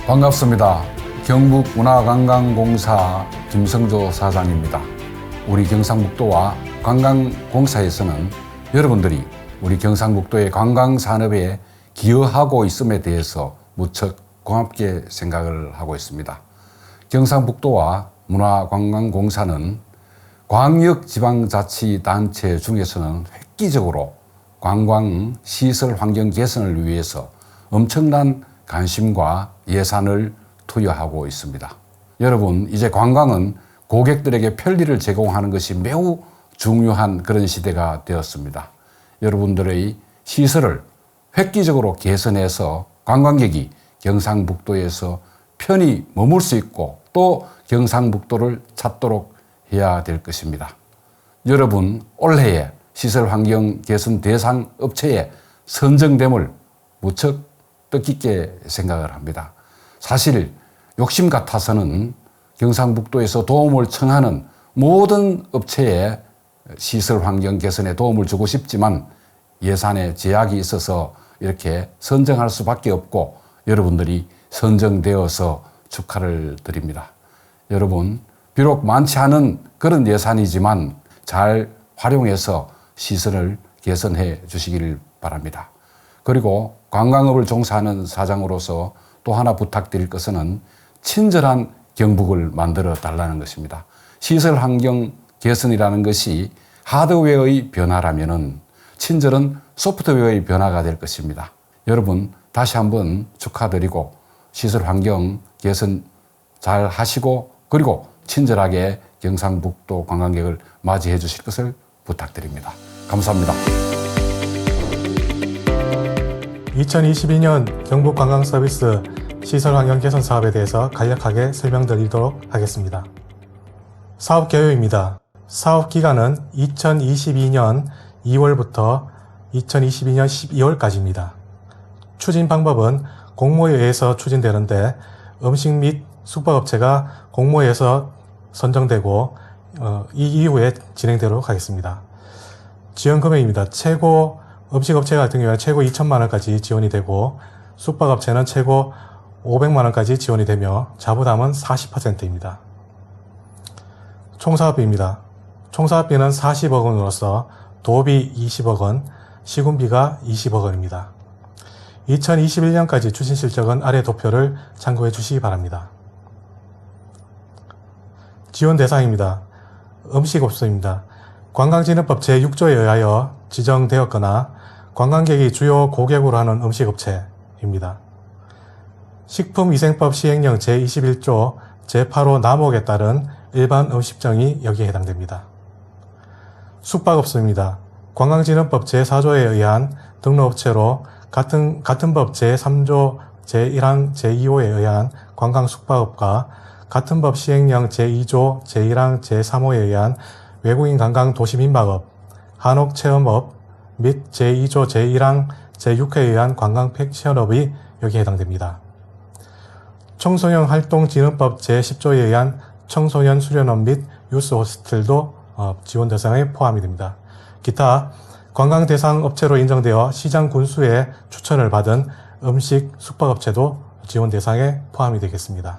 반갑습니다. 경북문화관광공사 김성조 사장입니다. 우리 경상북도와 관광공사에서는 여러분들이 우리 경상북도의 관광산업에 기여하고 있음에 대해서 무척 고맙게 생각을 하고 있습니다. 경상북도와 문화관광공사는 광역지방자치단체 중에서는 획기적으로 관광시설 환경 개선을 위해서 엄청난 관심과 예산을 투여하고 있습니다. 여러분, 이제 관광은 고객들에게 편리를 제공하는 것이 매우 중요한 그런 시대가 되었습니다. 여러분들의 시설을 획기적으로 개선해서 관광객이 경상북도에서 편히 머물 수 있고 또 경상북도를 찾도록 해야 될 것입니다. 여러분, 올해의 시설 환경 개선 대상 업체에 선정됨을 무척 뜻깊게 생각을 합니다. 사실 욕심 같아서는 경상북도에서 도움을 청하는 모든 업체에 시설 환경 개선에 도움을 주고 싶지만 예산에 제약이 있어서 이렇게 선정할 수밖에 없고 여러분들이 선정되어서 축하를 드립니다. 여러분, 비록 많지 않은 그런 예산이지만 잘 활용해서 시설을 개선해 주시기를 바랍니다. 그리고 관광업을 종사하는 사장으로서 또 하나 부탁드릴 것은 친절한 경북을 만들어 달라는 것입니다. 시설 환경 개선이라는 것이 하드웨어의 변화라면 친절은 소프트웨어의 변화가 될 것입니다. 여러분, 다시 한번 축하드리고 시설 환경 개선 잘 하시고 그리고 친절하게 경상북도 관광객을 맞이해 주실 것을 부탁드립니다. 감사합니다. 2022년 경북관광서비스 시설환경 개선 사업에 대해서 간략하게 설명드리도록 하겠습니다. 사업 개요입니다. 사업 기간은 2022년 2월부터 2022년 12월까지입니다. 추진 방법은 공모에 의해서 추진되는데 음식 및 숙박업체가 공모에서 선정되고 이 이후에 진행되도록 하겠습니다. 지원 금액입니다. 최고 음식업체 같은 경우에 최고 2천만 원까지 지원이 되고 숙박업체는 최고 500만 원까지 지원이 되며 자부담은 40%입니다. 총사업비입니다. 총사업비는 40억 원으로서 도비 20억 원, 시군비가 20억 원입니다. 2021년까지 추진 실적은 아래 도표를 참고해 주시기 바랍니다. 지원 대상입니다. 음식업소입니다. 관광진흥법 제6조에 의하여 지정되었거나 관광객이 주요 고객으로 하는 음식업체입니다. 식품위생법 시행령 제21조 제8호 남옥에 따른 일반 음식점이 여기에 해당됩니다. 숙박업소입니다. 관광진흥법 제4조에 의한 등록업체로 같은 법 제3조 제1항 제2호에 의한 관광숙박업과 같은 법 시행령 제2조 제1항 제3호에 의한 외국인 관광 도시민박업, 한옥체험업 및 제2조 제1항 제6호에 의한 관광 펜션업이 여기에 해당됩니다. 청소년 활동진흥법 제10조에 의한 청소년 수련업 및 유스 호스텔도 지원 대상에 포함이 됩니다. 기타 관광 대상 업체로 인정되어 시장 군수의 추천을 받은 음식 숙박업체도 지원 대상에 포함이 되겠습니다.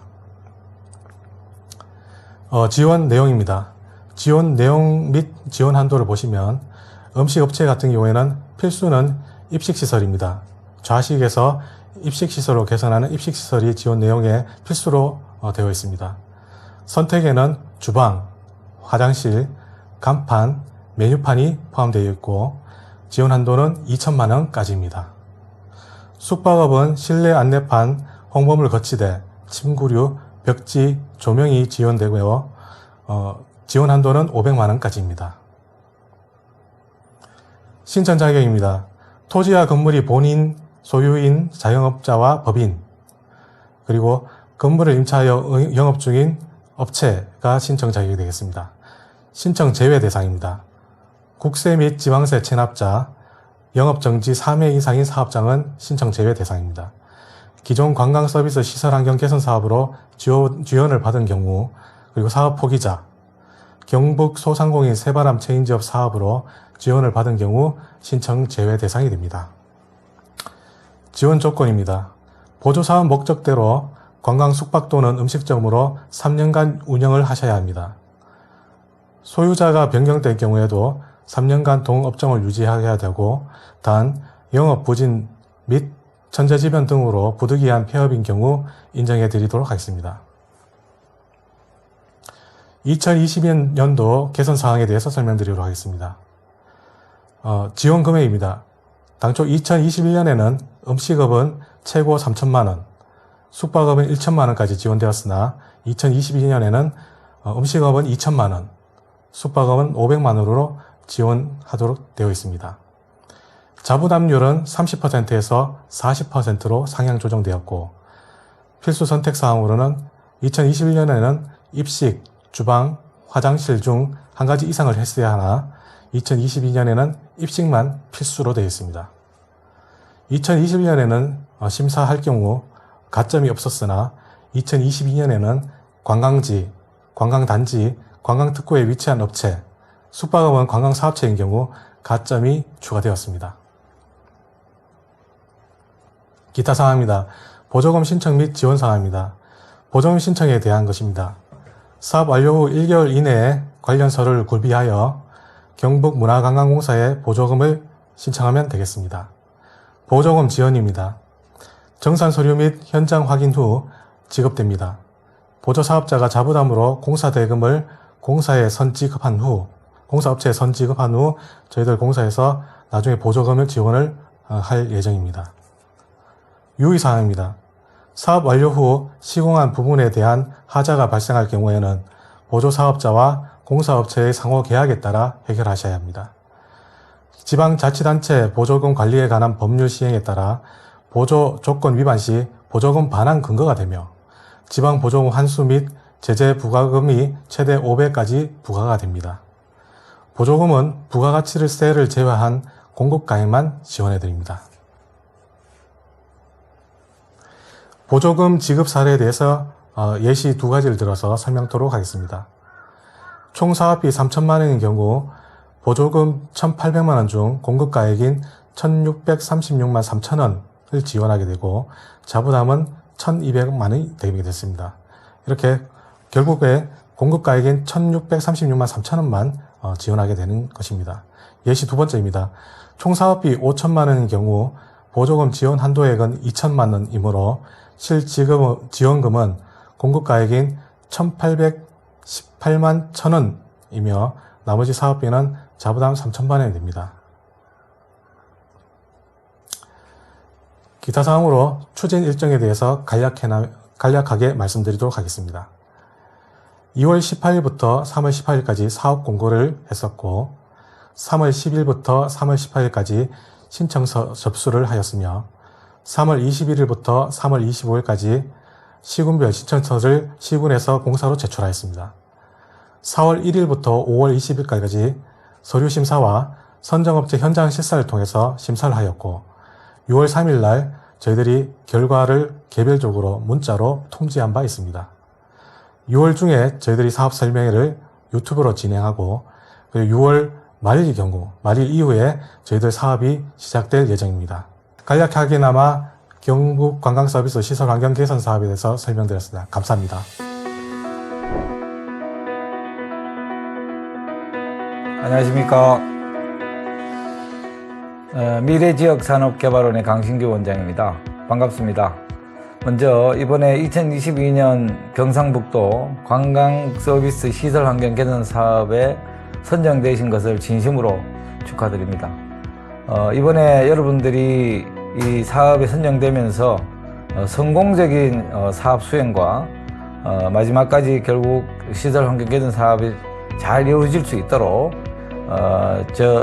지원 내용입니다. 지원 내용 및 지원 한도를 보시면 음식업체 같은 경우에는 필수는 입식시설입니다. 좌식에서 입식시설로 개선하는 입식시설이 지원 내용에 필수로 되어 있습니다. 선택에는 주방, 화장실, 간판, 메뉴판이 포함되어 있고 지원 한도는 2천만 원까지입니다. 숙박업은 실내 안내판, 홍보물 거치대, 침구류, 벽지, 조명이 지원되고요. 지원 한도는 500만 원까지입니다. 신청 자격입니다. 토지와 건물이 본인 소유인 자영업자와 법인 그리고 건물을 임차하여 영업 중인 업체가 신청 자격이 되겠습니다. 신청 제외 대상입니다. 국세 및 지방세 체납자, 영업정지 3회 이상인 사업장은 신청 제외 대상입니다. 기존 관광서비스 시설환경 개선 사업으로 지원을 받은 경우 그리고 사업 포기자, 경북 소상공인 새바람 체인지업 사업으로 지원을 받은 경우 신청 제외 대상이 됩니다. 지원 조건입니다. 보조사업 목적대로 관광 숙박 또는 음식점으로 3년간 운영을 하셔야 합니다. 소유자가 변경될 경우에도 3년간 동업종을 유지해야 되고, 단 영업 부진 및 천재지변 등으로 부득이한 폐업인 경우 인정해 드리도록 하겠습니다. 2022년도 개선 사항에 대해서 설명드리도록 하겠습니다. 지원 금액입니다. 당초 2021년에는 음식업은 최고 3천만원, 숙박업은 1천만원까지 지원되었으나 2022년에는 음식업은 2천만원, 숙박업은 500만원으로 지원하도록 되어 있습니다. 자부담률은 30%에서 40%로 상향 조정되었고, 필수 선택 사항으로는 2021년에는 입식, 주방, 화장실 중 한 가지 이상을 했어야 하나 2022년에는 입식만 필수로 되어 있습니다. 2021년에는 심사할 경우 가점이 없었으나 2022년에는 관광지, 관광단지, 관광특구에 위치한 업체, 숙박업은 관광사업체인 경우 가점이 추가되었습니다. 기타 사항입니다. 보조금 신청 및 지원 사항입니다. 보조금 신청에 대한 것입니다. 사업 완료 후 1개월 이내에 관련서를 구비하여 경북문화관광공사에 보조금을 신청하면 되겠습니다. 보조금 지원입니다. 정산 서류 및 현장 확인 후 지급됩니다. 보조사업자가 자부담으로 공사 대금을 공사에 선지급한 후, 공사업체에 선지급한 후 저희들 공사에서 나중에 보조금을 지원을 할 예정입니다. 유의사항입니다. 사업 완료 후 시공한 부분에 대한 하자가 발생할 경우에는 보조사업자와 공사업체의 상호 계약에 따라 해결하셔야 합니다. 지방자치단체 보조금 관리에 관한 법률 시행에 따라 보조 조건 위반 시 보조금 반환 근거가 되며 지방보조금 환수 및 제재 부과금이 최대 5배까지 부과가 됩니다. 보조금은 부가가치세를 제외한 공급가액만 지원해드립니다. 보조금 지급 사례에 대해서 예시 두 가지를 들어서 설명토록 하겠습니다. 총 사업비 3천만 원인 경우 보조금 1,800만 원 중 공급가액인 1,636만 3천 원을 지원하게 되고 자부담은 1,200만 원이 되게 됐습니다. 이렇게 결국에 공급가액인 1,636만 3천 원만 지원하게 되는 것입니다. 예시 두 번째입니다. 총 사업비 5천만 원인 경우 보조금 지원 한도액은 2천만 원이므로 실지원금은 공급가액인 1,818만 1,000원이며 나머지 사업비는 자부담 3천만 원이 됩니다. 기타 사항으로 추진 일정에 대해서 간략하게 말씀드리도록 하겠습니다. 2월 18일부터 3월 18일까지 사업 공고를 했었고 3월 10일부터 3월 18일까지 신청서 접수를 하였으며 3월 21일부터 3월 25일까지 시군별 신청서를 시군에서 공사로 제출하였습니다. 4월 1일부터 5월 20일까지 서류 심사와 선정업체 현장 실사를 통해서 심사를 하였고 6월 3일 날 저희들이 결과를 개별적으로 문자로 통지한 바 있습니다. 6월 중에 저희들이 사업 설명회를 유튜브로 진행하고 그리고 6월 말일 이후에 저희들 사업이 시작될 예정입니다. 간략하게나마 경북 관광서비스 시설 환경 개선 사업에 대해서 설명드렸습니다. 감사합니다. 안녕하십니까. 미래지역산업개발원의 강신규 원장입니다. 반갑습니다. 먼저 이번에 2022년 경상북도 관광서비스 시설 환경 개선 사업에 선정되신 것을 진심으로 축하드립니다. 이번에 여러분들이 이 사업에 선정되면서 성공적인 사업 수행과 마지막까지 결국 시설 환경 개선 사업이 잘 이루어질 수 있도록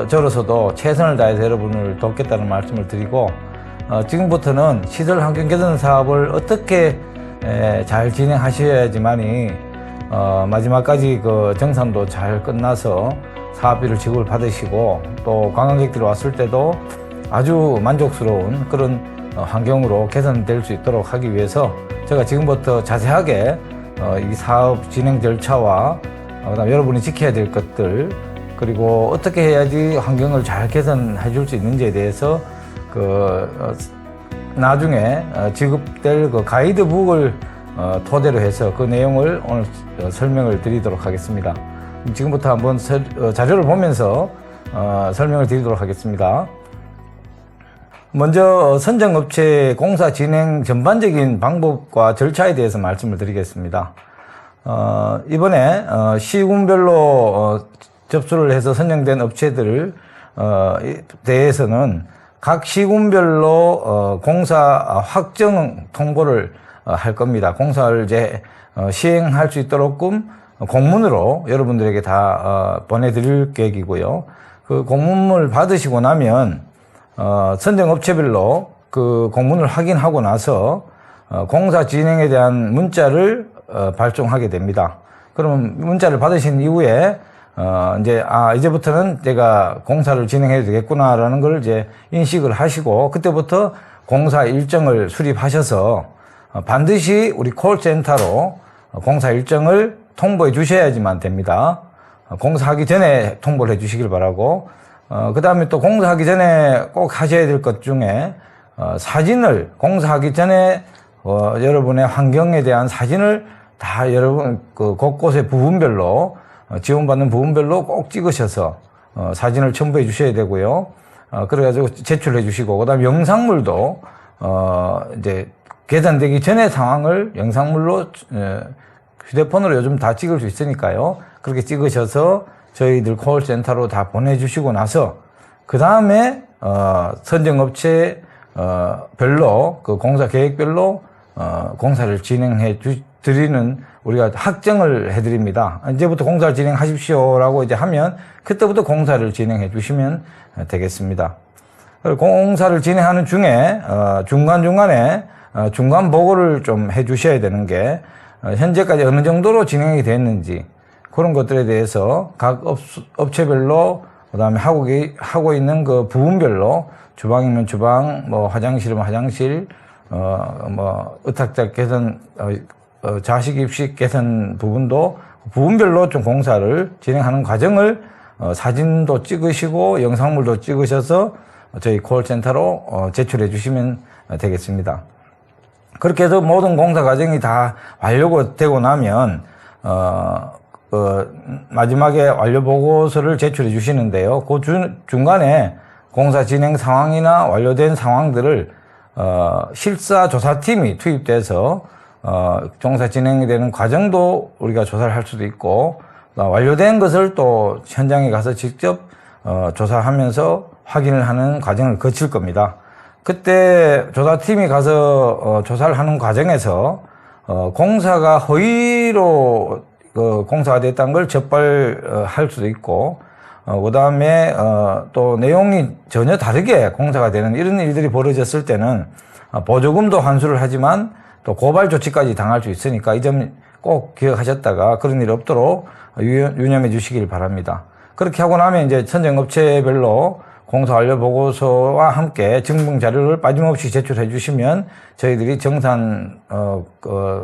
저로서도 최선을 다해서 여러분을 돕겠다는 말씀을 드리고 지금부터는 시설 환경 개선 사업을 어떻게 잘 진행하셔야지만이 마지막까지 그 정산도 잘 끝나서 사업비를 지급을 받으시고 또 관광객들이 왔을 때도 아주 만족스러운 그런 환경으로 개선될 수 있도록 하기 위해서 제가 지금부터 자세하게 이 사업 진행 절차와 그다음 여러분이 지켜야 될 것들 그리고 어떻게 해야지 환경을 잘 개선해 줄 수 있는지에 대해서 나중에 지급될 그 가이드북을 토대로 해서 그 내용을 오늘 설명을 드리도록 하겠습니다. 지금부터 한번 자료를 보면서 설명을 드리도록 하겠습니다. 먼저 선정업체 공사 진행 전반적인 방법과 절차에 대해서 말씀을 드리겠습니다. 이번에 시군별로 접수를 해서 선정된 업체들 대해서는 각 시군별로 공사 확정 통보를 할 겁니다. 공사를 이제 시행할 수 있도록끔 공문으로 여러분들에게 다 보내드릴 계획이고요. 그 공문을 받으시고 나면 선정업체별로 그 공문을 확인하고 나서 공사 진행에 대한 문자를 발송하게 됩니다. 그러면 문자를 받으신 이후에 이제부터는 내가 공사를 진행해도 되겠구나라는 걸 이제 인식을 하시고 그때부터 공사 일정을 수립하셔서 반드시 우리 콜센터로 공사 일정을 통보해 주셔야지만 됩니다. 공사하기 전에 통보를 해 주시길 바라고, 그 다음에 또 공사하기 전에 꼭 하셔야 될 것 중에 사진을 공사하기 전에 여러분의 환경에 대한 사진을 다 여러분 그 곳곳의 부분별로 지원받는 부분별로 꼭 찍으셔서 사진을 첨부해 주셔야 되고요. 그래가지고 제출해 주시고, 그 다음에 영상물도 이제 계산되기 전의 상황을 영상물로 휴대폰으로 요즘 다 찍을 수 있으니까요. 그렇게 찍으셔서 저희들 콜센터로 다 보내주시고 나서 그 다음에 선정업체 별로 그 공사 계획별로 공사를 진행해 드리는 우리가 확정을 해드립니다. 이제부터 공사를 진행하십시오라고 이제 하면 그때부터 공사를 진행해 주시면 되겠습니다. 공사를 진행하는 중에 중간중간에 중간 보고를 좀 해 주셔야 되는 게 현재까지 어느 정도로 진행이 됐는지 그런 것들에 대해서 각 업체별로 그다음에 하고 있는 그 부분별로 주방이면 주방, 뭐 화장실이면 화장실, 뭐 의탁자 개선, 자식 입식 개선 부분도 부분별로 좀 공사를 진행하는 과정을 사진도 찍으시고 영상물도 찍으셔서 저희 콜센터로 제출해 주시면 되겠습니다. 그렇게 해서 모든 공사 과정이 다 완료가 되고 나면 마지막에 완료 보고서를 제출해 주시는데요. 그 중간에 공사 진행 상황이나 완료된 상황들을 실사 조사팀이 투입돼서 공사 진행이 되는 과정도 우리가 조사를 할 수도 있고, 완료된 것을 또 현장에 가서 직접 조사하면서 확인을 하는 과정을 거칠 겁니다. 그때 조사팀이 가서 조사를 하는 과정에서 공사가 허위로 공사가 됐다는 걸 적발할 수도 있고, 그 다음에 또 내용이 전혀 다르게 공사가 되는 이런 일들이 벌어졌을 때는 보조금도 환수를 하지만 또 고발 조치까지 당할 수 있으니까 이 점 꼭 기억하셨다가 그런 일 없도록 유념해 주시길 바랍니다. 그렇게 하고 나면 이제 선정업체별로 공사 완료 보고서와 함께 증빙 자료를 빠짐없이 제출해 주시면 저희들이 정산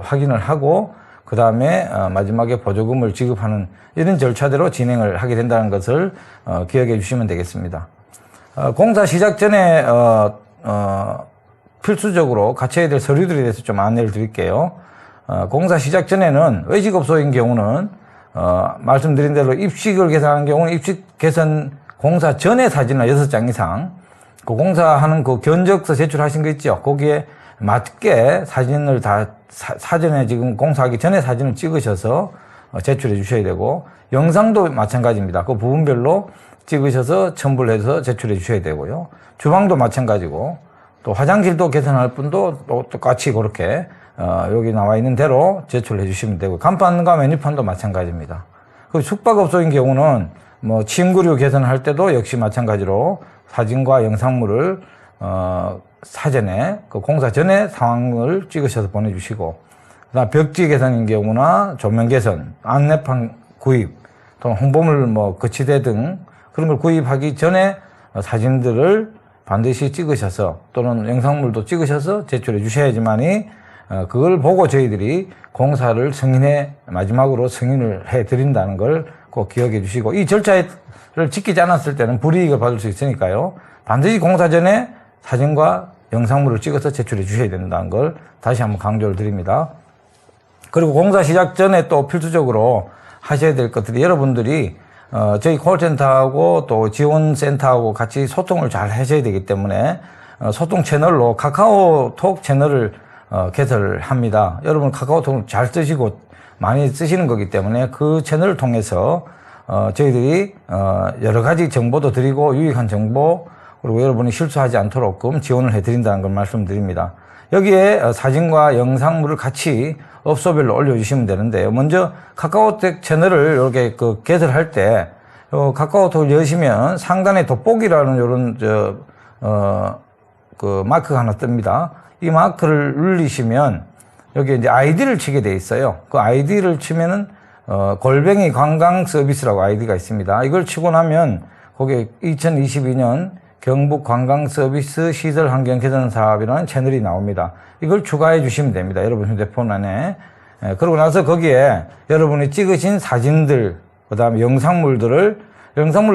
확인을 하고 그 다음에 마지막에 보조금을 지급하는 이런 절차대로 진행을 하게 된다는 것을 기억해 주시면 되겠습니다. 공사 시작 전에 필수적으로 갖춰야 될 서류들에 대해서 좀 안내를 드릴게요. 공사 시작 전에는 외식업소인 경우는 말씀드린 대로 입식을 개선하는 경우는 입식 개선 공사 전의 사진을 6장 이상, 그 공사하는 그 견적서 제출하신 거 있죠? 거기에 맞게 사진을 다 사전에 지금 공사하기 전에 사진을 찍으셔서 제출해 주셔야 되고, 영상도 마찬가지입니다. 그 부분별로 찍으셔서 첨부를 해서 제출해 주셔야 되고요. 주방도 마찬가지고, 또 화장실도 개선할 분도 또 똑같이 그렇게 여기 나와 있는 대로 제출해 주시면 되고, 간판과 메뉴판도 마찬가지입니다. 그 숙박업소인 경우는 뭐 침구류 개선할 때도 역시 마찬가지로 사진과 영상물을 사전에 그 공사 전에 상황을 찍으셔서 보내주시고, 그다음 벽지 개선인 경우나 조명 개선, 안내판 구입, 또 홍보물 뭐 거치대 등 그런 걸 구입하기 전에 사진들을 반드시 찍으셔서 또는 영상물도 찍으셔서 제출해 주셔야지만이 그걸 보고 저희들이 공사를 마지막으로 승인을 해 드린다는 걸 꼭 기억해 주시고, 이 절차를 지키지 않았을 때는 불이익을 받을 수 있으니까요. 반드시 공사 전에 사진과 영상물을 찍어서 제출해 주셔야 된다는 걸 다시 한번 강조를 드립니다. 그리고 공사 시작 전에 또 필수적으로 하셔야 될 것들이 여러분들이 저희 콜센터하고 또 지원센터하고 같이 소통을 잘 하셔야 되기 때문에 소통 채널로 카카오톡 채널을 개설을 합니다. 여러분 카카오톡을 잘 쓰시고 많이 쓰시는 거기 때문에 그 채널을 통해서 저희들이 여러 가지 정보도 드리고 유익한 정보 그리고 여러분이 실수하지 않도록끔 지원을 해드린다는 걸 말씀드립니다. 여기에 사진과 영상물을 같이 업소별로 올려주시면 되는데요. 먼저 카카오톡 채널을 이렇게 개설할 때 카카오톡을 여시면 상단에 돋보기라는 이런 마크가 하나 뜹니다. 이 마크를 누르시면 여기 이제 아이디를 치게 돼 있어요. 그 아이디를 치면은 골뱅이 관광 서비스라고 아이디가 있습니다. 이걸 치고 나면 거기에 2022년 경북 관광 서비스 시설 환경 개선 사업이라는 채널이 나옵니다. 이걸 추가해 주시면 됩니다. 여러분 휴대폰 안에. 그러고 나서 거기에 여러분이 찍으신 사진들, 그 다음에 영상물을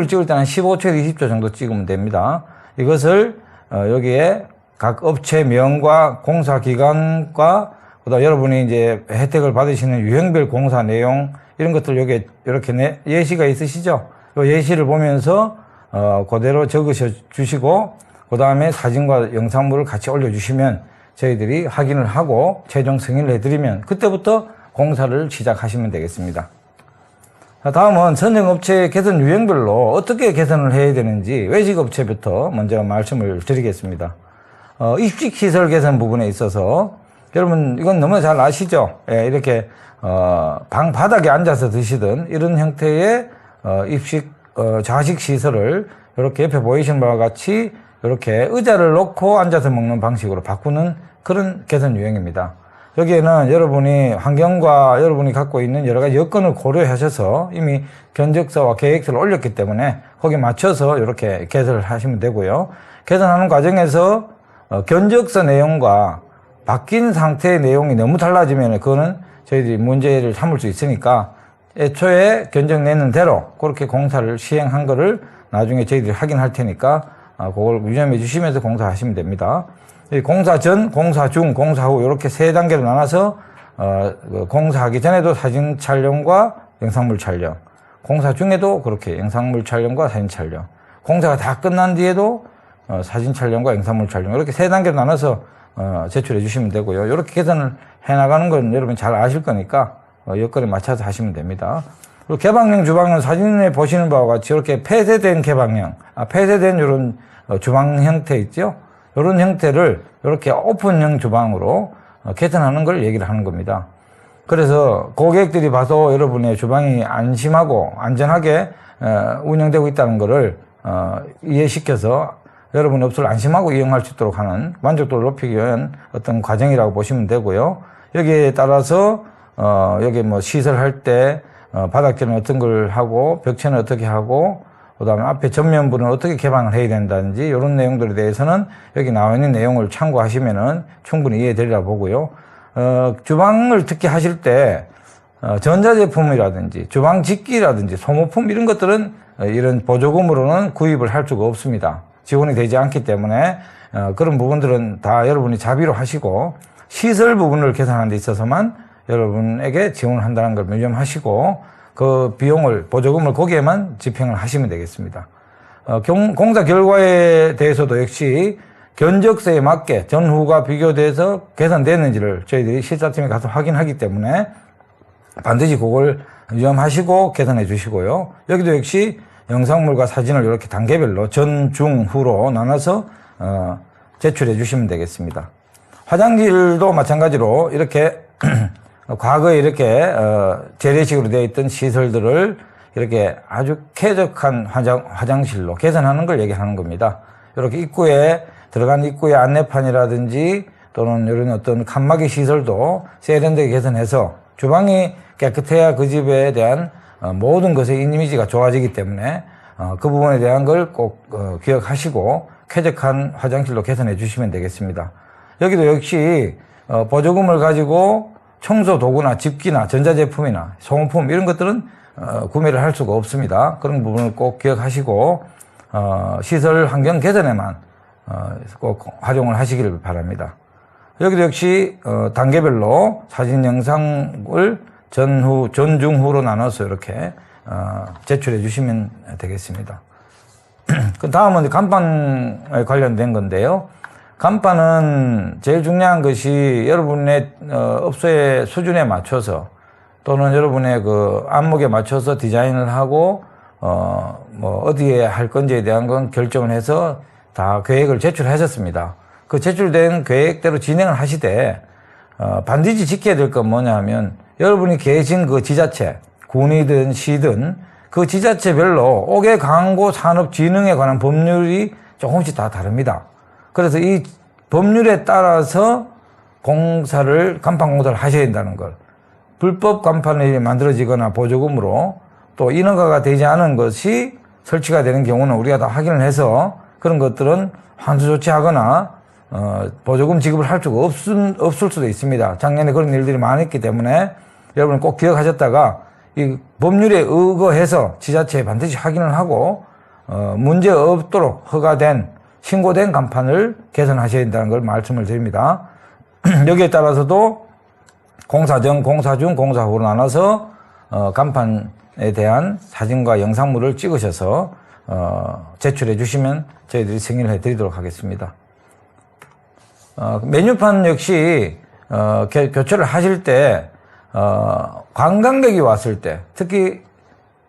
찍을 때는 15초에서 20초 정도 찍으면 됩니다. 이것을 여기에 각 업체명과 공사기관과 그다음 여러분이 이제 혜택을 받으시는 유형별 공사 내용 이런 것들 여기에 이렇게 예시가 있으시죠? 이 예시를 보면서 그대로 적으셔 주시고 그 다음에 사진과 영상물을 같이 올려주시면 저희들이 확인을 하고 최종 승인을 해드리면 그때부터 공사를 시작하시면 되겠습니다. 다음은 선정업체 개선 유형별로 어떻게 개선을 해야 되는지 외식업체부터 먼저 말씀을 드리겠습니다. 입식시설 개선 부분에 있어서 여러분 이건 너무 잘 아시죠? 예, 이렇게 방 바닥에 앉아서 드시던 이런 형태의 좌식 시설을 이렇게 옆에 보이시는 바와 같이 이렇게 의자를 놓고 앉아서 먹는 방식으로 바꾸는 그런 개선 유형입니다. 여기에는 여러분이 환경과 여러분이 갖고 있는 여러 가지 여건을 고려하셔서 이미 견적서와 계획서를 올렸기 때문에 거기에 맞춰서 이렇게 개설을 하시면 되고요. 개선하는 과정에서 견적서 내용과 바뀐 상태의 내용이 너무 달라지면 그거는 저희들이 문제를 삼을 수 있으니까 애초에 견적 내는 대로 그렇게 공사를 시행한 거를 나중에 저희들이 확인할 테니까 그걸 유념해 주시면서 공사하시면 됩니다. 공사 전, 공사 중, 공사 후 이렇게 세 단계로 나눠서 공사하기 전에도 사진 촬영과 영상물 촬영, 공사 중에도 그렇게 영상물 촬영과 사진 촬영, 공사가 다 끝난 뒤에도 사진 촬영과 영상물 촬영 이렇게 세 단계로 나눠서 제출해 주시면 되고요. 이렇게 개선을 해나가는 건 여러분 잘 아실 거니까 여건에 맞춰서 하시면 됩니다. 그리고 개방형 주방은 사진에 보시는 바와 같이 이렇게 폐쇄된 개방형, 폐쇄된 이런 주방 형태 있죠? 이런 형태를 이렇게 오픈형 주방으로 개선하는 걸 얘기를 하는 겁니다. 그래서 고객들이 봐서 여러분의 주방이 안심하고 안전하게 운영되고 있다는 것을 이해시켜서 여러분 업소를 안심하고 이용할 수 있도록 하는 만족도를 높이기 위한 어떤 과정이라고 보시면 되고요. 여기에 따라서 여기 뭐 시설할 때 바닥재는 어떤 걸 하고 벽체는 어떻게 하고 그다음에 앞에 전면부는 어떻게 개방을 해야 된다든지 이런 내용들에 대해서는 여기 나와 있는 내용을 참고하시면은 충분히 이해되리라 보고요. 주방을 특히 하실 때 전자제품이라든지 주방 집기라든지 소모품 이런 것들은 이런 보조금으로는 구입을 할 수가 없습니다. 지원이 되지 않기 때문에 그런 부분들은 다 여러분이 자비로 하시고 시설 부분을 개선하는 데 있어서만 여러분에게 지원을 한다는 걸 명심하시고 그 비용을 보조금을 거기에만 집행을 하시면 되겠습니다. 공사 결과에 대해서도 역시 견적서에 맞게 전후가 비교돼서 개선됐는지를 저희들이 실사팀에 가서 확인하기 때문에 반드시 그걸 유념하시고 개선해 주시고요. 여기도 역시 영상물과 사진을 이렇게 단계별로 전, 중, 후로 나눠서 제출해 주시면 되겠습니다. 화장실도 마찬가지로 이렇게 과거에 이렇게 재래식으로 되어 있던 시설들을 이렇게 아주 쾌적한 화장실로 개선하는 걸 얘기하는 겁니다. 이렇게 입구에 들어간 입구의 안내판이라든지 또는 이런 어떤 칸막이 시설도 세련되게 개선해서 주방이 깨끗해야 그 집에 대한 모든 것의 이미지가 좋아지기 때문에 그 부분에 대한 걸 꼭 기억하시고 쾌적한 화장실로 개선해 주시면 되겠습니다. 여기도 역시 보조금을 가지고 청소 도구나 집기나 전자제품이나 소모품 이런 것들은 구매를 할 수가 없습니다. 그런 부분을 꼭 기억하시고 시설 환경 개선에만 꼭 활용을 하시기를 바랍니다. 여기도 역시 단계별로 사진 영상을 전, 중, 후로 나눠서 이렇게 제출해 주시면 되겠습니다. 그 다음은 간판에 관련된 건데요. 간판은 제일 중요한 것이 여러분의 업소의 수준에 맞춰서 또는 여러분의 그 안목에 맞춰서 디자인을 하고 뭐 어디에 할 건지에 대한 건 결정을 해서 다 계획을 제출하셨습니다. 그 제출된 계획대로 진행을 하시되 반드시 지켜야 될 건 뭐냐 하면 여러분이 계신 그 지자체, 군이든 시든 그 지자체별로 5개 광고 산업 진흥에 관한 법률이 조금씩 다 다릅니다. 그래서 이 법률에 따라서 간판 공사를 하셔야 된다는 걸. 불법 간판이 만들어지거나 보조금으로 또 인허가가 되지 않은 것이 설치가 되는 경우는 우리가 다 확인을 해서 그런 것들은 환수 조치하거나 보조금 지급을 할 수가 없을 수도 있습니다. 작년에 그런 일들이 많았기 때문에 여러분 꼭 기억하셨다가 이 법률에 의거해서 지자체에 반드시 확인을 하고 문제 없도록 허가된 신고된 간판을 개선하셔야 된다는 걸 말씀을 드립니다. 여기에 따라서도 공사 전, 공사 중, 공사 후로 나눠서 간판에 대한 사진과 영상물을 찍으셔서 제출해 주시면 저희들이 승인을 해드리도록 하겠습니다. 메뉴판 역시 교체를 하실 때 관광객이 왔을 때, 특히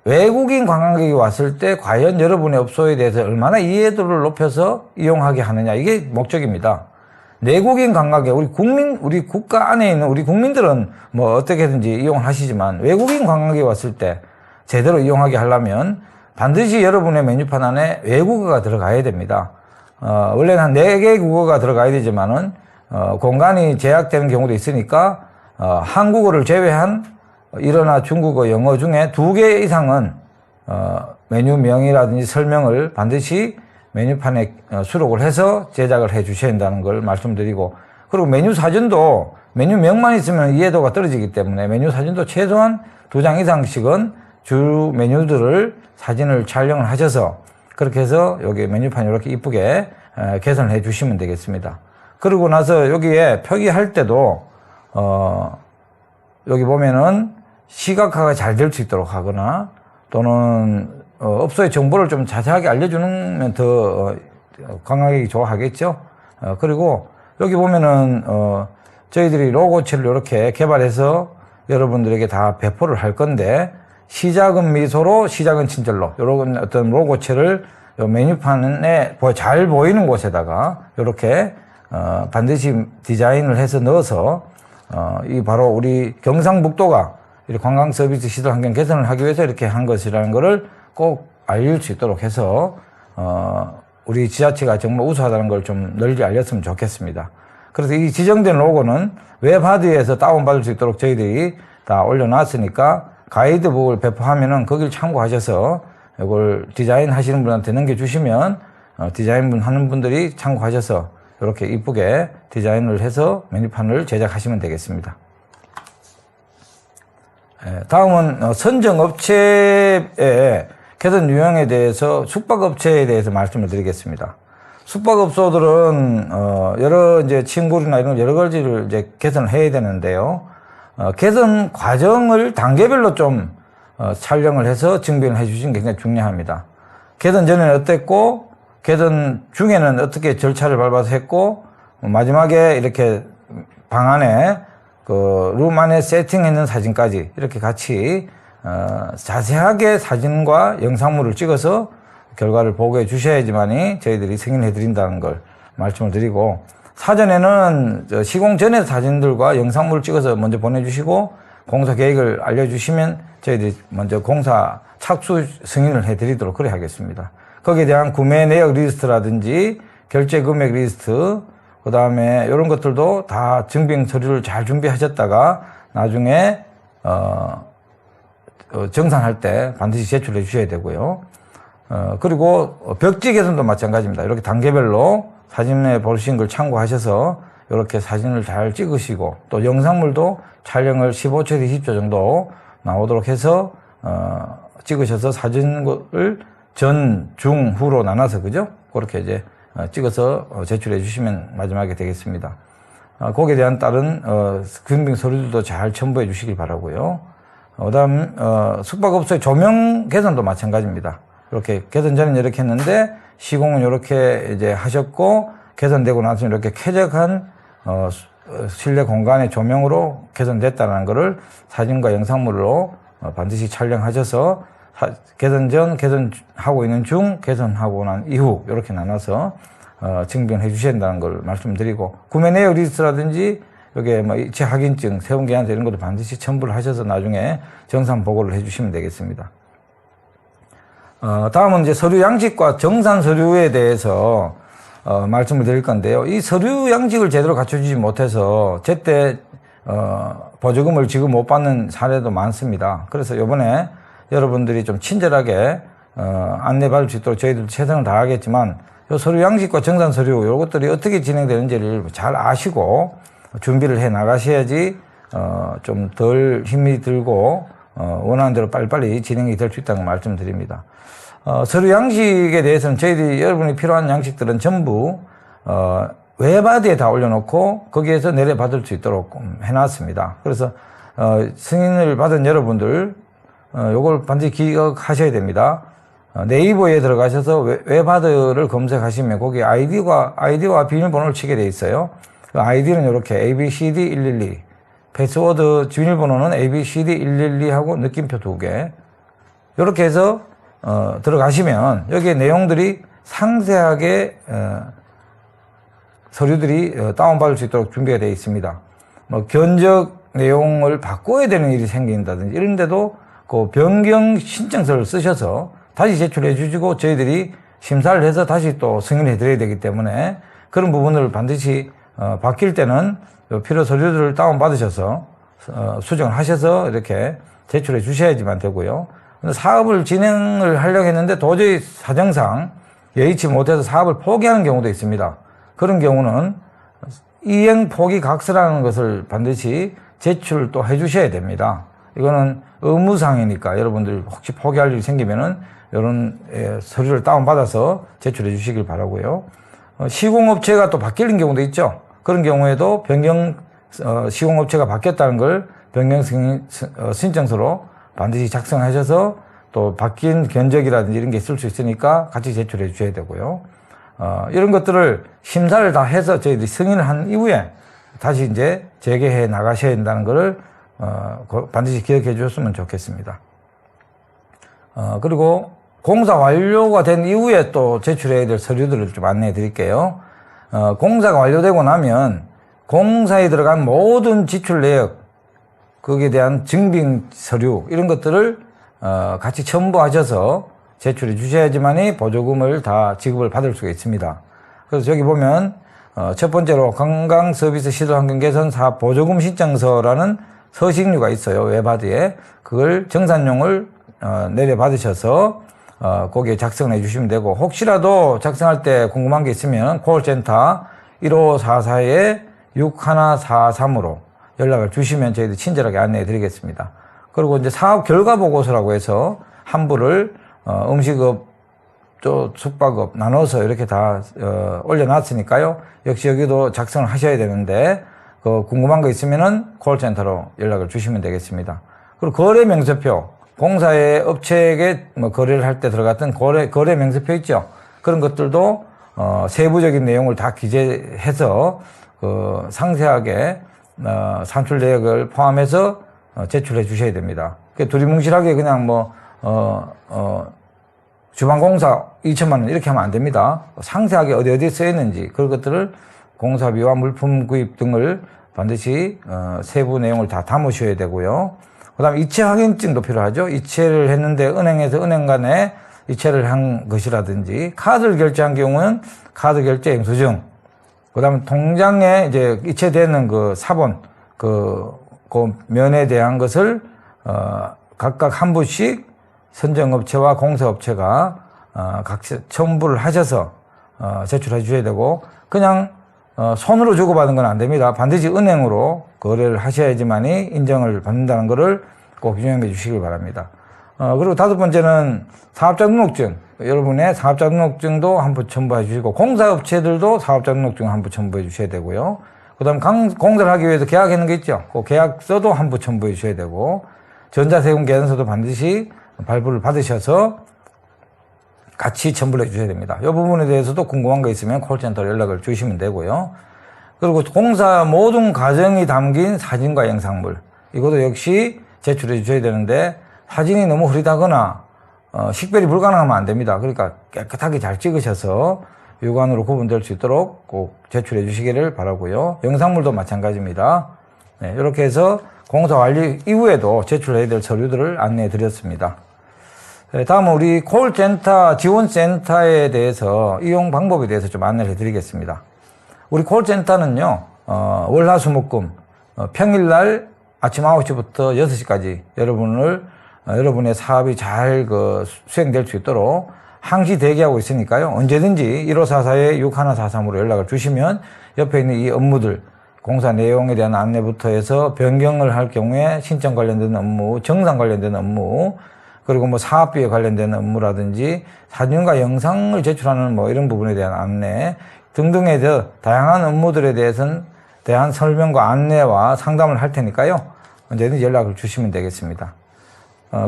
외국인 관광객이 왔을 때 과연 여러분의 업소에 대해서 얼마나 이해도를 높여서 이용하게 하느냐, 이게 목적입니다. 내국인 관광객, 우리 국가 안에 있는 우리 국민들은 뭐 어떻게든지 이용을 하시지만 외국인 관광객이 왔을 때 제대로 이용하게 하려면 반드시 여러분의 메뉴판 안에 외국어가 들어가야 됩니다. 원래는 한 4개 국어가 들어가야 되지만은 공간이 제약되는 경우도 있으니까 한국어를 제외한 일어나 중국어, 영어 중에 2개 이상은 메뉴명이라든지 설명을 반드시 메뉴판에 수록을 해서 제작을 해 주셔야 한다는 걸 말씀드리고, 그리고 메뉴 사진도 메뉴명만 있으면 이해도가 떨어지기 때문에 메뉴 사진도 최소한 2장 이상씩은 주 메뉴들을 사진을 촬영을 하셔서 그렇게 해서 여기 메뉴판 이렇게 이쁘게 개선을 해 주시면 되겠습니다. 그러고 나서 여기에 표기할 때도 여기 보면은 시각화가 잘 될 수 있도록 하거나 또는 업소의 정보를 좀 자세하게 알려주면 더 관광객이 좋아하겠죠. 그리고 여기 보면은 저희들이 로고체를 이렇게 개발해서 여러분들에게 다 배포를 할 건데, 시작은 미소로 시작은 친절로, 이런 어떤 로고체를 메뉴판에 잘 보이는 곳에다가 이렇게 반드시 디자인을 해서 넣어서 이 바로 우리 경상북도가 이 관광 서비스 시설 환경 개선을 하기 위해서 이렇게 한 것이라는 것을 꼭 알릴 수 있도록 해서 우리 지자체가 정말 우수하다는 걸 좀 널리 알렸으면 좋겠습니다. 그래서 이 지정된 로고는 웹하드에서 다운받을 수 있도록 저희들이 다 올려놨으니까 가이드북을 배포하면은 거기를 참고하셔서 이걸 디자인 하시는 분한테 넘겨주시면 디자인분 하는 분들이 참고하셔서 이렇게 이쁘게 디자인을 해서 메뉴판을 제작하시면 되겠습니다. 다음은 선정업체의 개선 유형에 대해서 숙박업체에 대해서 말씀을 드리겠습니다. 숙박업소들은 여러 이제 층고리나 이런 여러 가지를 이제 개선을 해야 되는데요. 개선 과정을 단계별로 좀 촬영을 해서 증빙을 해주시는 게 굉장히 중요합니다. 개선 전에는 어땠고, 개선 중에는 어떻게 절차를 밟아서 했고, 마지막에 이렇게 방 안에 룸 안에 세팅했는 사진까지 이렇게 같이 자세하게 사진과 영상물을 찍어서 결과를 보고해 주셔야지만이 저희들이 승인해 드린다는 걸 말씀을 드리고, 사전에는 시공 전에 사진들과 영상물을 찍어서 먼저 보내주시고 공사 계획을 알려주시면 저희들이 먼저 공사 착수 승인을 해드리도록 그래 하겠습니다. 거기에 대한 구매 내역 리스트라든지 결제 금액 리스트, 그 다음에 이런 것들도 다 증빙 서류를 잘 준비하셨다가 나중에 정산할 때 반드시 제출해 주셔야 되고요. 그리고 벽지 개선도 마찬가지입니다. 이렇게 단계별로 사진에 보신 걸 참고하셔서 이렇게 사진을 잘 찍으시고, 또 영상물도 촬영을 15초에서 20초 정도 나오도록 해서 찍으셔서 사진을 전, 중, 후로 나눠서, 그죠? 그렇게 이제 찍어서 제출해 주시면 마지막에 되겠습니다. 거기에 대한 다른 증빙 서류들도 잘 첨부해 주시길 바라고요. 그다음 숙박업소의 조명 개선도 마찬가지입니다. 이렇게 개선 전에 이렇게 했는데 시공은 이렇게 이제 하셨고 개선되고 나서 이렇게 쾌적한 실내 공간의 조명으로 개선됐다는 것을 사진과 영상물로 반드시 촬영하셔서 개선 전, 개선하고 있는 중, 개선하고 난 이후 이렇게 나눠서 증빙해 주셔야 된다는 걸 말씀드리고 구매 내역 리스트라든지 여기에 뭐 이체 확인증, 세운 계약서 이런 것도 반드시 첨부를 하셔서 나중에 정상 보고를 해 주시면 되겠습니다. 다음은 이제 서류 양식과 정산 서류에 대해서 말씀을 드릴 건데요. 이 서류 양식을 제대로 갖춰주지 못해서 제때 보조금을 지금 못 받는 사례도 많습니다. 그래서 이번에 여러분들이 좀 친절하게 안내받을 수 있도록 저희들도 최선을 다하겠지만 이 서류 양식과 정산 서류 이것들이 어떻게 진행되는지를 잘 아시고 준비를 해 나가셔야지 좀 덜 힘이 들고 원하는 대로 빨리빨리 진행이 될 수 있다는 말씀드립니다. 서류 양식에 대해서는 저희들이 여러분이 필요한 양식들은 전부 웹아드에 다 올려놓고 거기에서 내려받을 수 있도록 해놨습니다. 그래서 승인을 받은 여러분들 요걸 반드시 기억하셔야 됩니다. 네이버에 들어가셔서 웹아드를 검색하시면 거기 아이디와 비밀번호를 치게 돼 있어요. 그 아이디는 이렇게 ABCD112, 패스워드 비밀번호는 ABCD112하고 느낌표 2개. 이렇게 해서 들어가시면 여기에 내용들이 상세하게 서류들이 다운받을 수 있도록 준비가 되어 있습니다. 뭐 견적 내용을 바꿔야 되는 일이 생긴다든지 이런데도 그 변경 신청서를 쓰셔서 다시 제출해 주시고 저희들이 심사를 해서 다시 또 승인해 드려야 되기 때문에 그런 부분을 반드시 바뀔 때는 필요 서류들을 다운받으셔서 수정을 하셔서 이렇게 제출해 주셔야지만 되고요. 사업을 진행을 하려고 했는데 도저히 사정상 여의치 못해서 사업을 포기하는 경우도 있습니다. 그런 경우는 이행 포기 각서라는 것을 반드시 제출을 또 해주셔야 됩니다. 이거는 의무상이니까 여러분들 혹시 포기할 일이 생기면은 이런 서류를 다운받아서 제출해 주시길 바라고요. 시공업체가 또 바뀌는 경우도 있죠. 그런 경우에도 변경 시공업체가 바뀌었다는 걸 변경 신청서로 반드시 작성하셔서 또 바뀐 견적이라든지 이런 게 있을 수 있으니까 같이 제출해 주셔야 되고요. 이런 것들을 심사를 다 해서 저희들이 승인을 한 이후에 다시 이제 재개해 나가셔야 된다는 것을 반드시 기억해 주셨으면 좋겠습니다. 그리고 공사 완료가 된 이후에 또 제출해야 될 서류들을 좀 안내해 드릴게요. 공사가 완료되고 나면 공사에 들어간 모든 지출 내역, 거기에 대한 증빙 서류 이런 것들을 같이 첨부하셔서 제출해 주셔야지만이 보조금을 다 지급을 받을 수가 있습니다. 그래서 저기 보면 첫 번째로 관광서비스 시설환경개선 사업 보조금 신청서라는 서식류가 있어요. 웹아드에. 그걸 정산용을 내려받으셔서 거기에 작성해 주시면 되고 혹시라도 작성할 때 궁금한 게 있으면 콜센터 1544-6143으로 연락을 주시면 저희들이 친절하게 안내해 드리겠습니다. 그리고 이제 사업 결과 보고서라고 해서 한부를 음식업 또 숙박업 나눠서 이렇게 다 올려놨으니까요. 역시 여기도 작성을 하셔야 되는데 궁금한 거 있으면은 콜센터로 연락을 주시면 되겠습니다. 그리고 거래 명세표, 공사의 업체에게 뭐 거래를 할 때 들어갔던 거래 명세표 있죠. 그런 것들도 세부적인 내용을 다 기재해서 상세하게 산출 내역을 포함해서 제출해 주셔야 됩니다. 두리뭉실하게 그냥 주방공사 2천만 원 이렇게 하면 안 됩니다. 상세하게 어디에 써 있는지 그런 것들을 공사비와 물품 구입 등을 반드시 세부 내용을 다 담으셔야 되고요. 그 다음에 이체 확인증도 필요하죠. 이체를 했는데 은행에서 은행 간에 이체를 한 것이라든지 카드를 결제한 경우는 카드 결제 영수증, 그 다음에 통장에 이제 이체되는 그 사본, 그 면에 대한 것을 각각 한 부씩 선정업체와 공사업체가 각각 첨부를 하셔서 제출해 주셔야 되고 그냥 손으로 주고받은 건 안 됩니다. 반드시 은행으로 거래를 하셔야지만이 인정을 받는다는 것을 꼭 유념해 주시길 바랍니다. 그리고 다섯 번째는 사업자 등록증. 여러분의 사업자 등록증도 한 부 첨부해 주시고 공사업체들도 사업자 등록증 한 부 첨부해 주셔야 되고요. 그다음 공사를 하기 위해서 계약하는 게 있죠. 그 계약서도 한부 첨부해 주셔야 되고 전자세금 계산서도 반드시 발부를 받으셔서 같이 첨부를 해 주셔야 됩니다. 이 부분에 대해서도 궁금한 거 있으면 콜센터로 연락을 주시면 되고요. 그리고 공사 모든 과정이 담긴 사진과 영상물 이것도 역시 제출해 주셔야 되는데 사진이 너무 흐리다거나 식별이 불가능하면 안 됩니다. 그러니까 깨끗하게 잘 찍으셔서 육안으로 구분될 수 있도록 꼭 제출해 주시기를 바라고요. 영상물도 마찬가지입니다. 네, 이렇게 해서 공사 완료 이후에도 제출해야 될 서류들을 안내해 드렸습니다. 네, 다음은 우리 콜센터 지원센터에 대해서 이용 방법에 대해서 좀 안내를 해 드리겠습니다. 우리 콜센터는요, 월화수목금, 평일날 아침 9시부터 6시까지 여러분의 사업이 잘 수행될 수 있도록 항시 대기하고 있으니까요. 언제든지 1544-6143으로 연락을 주시면 옆에 있는 이 업무들, 공사 내용에 대한 안내부터 해서 변경을 할 경우에 신청 관련된 업무, 정상 관련된 업무, 그리고 뭐 사업비에 관련된 업무라든지 사진과 영상을 제출하는 뭐 이런 부분에 대한 안내 등등에 대해 다양한 업무들에 대한 설명과 안내와 상담을 할 테니까요. 언제든지 연락을 주시면 되겠습니다.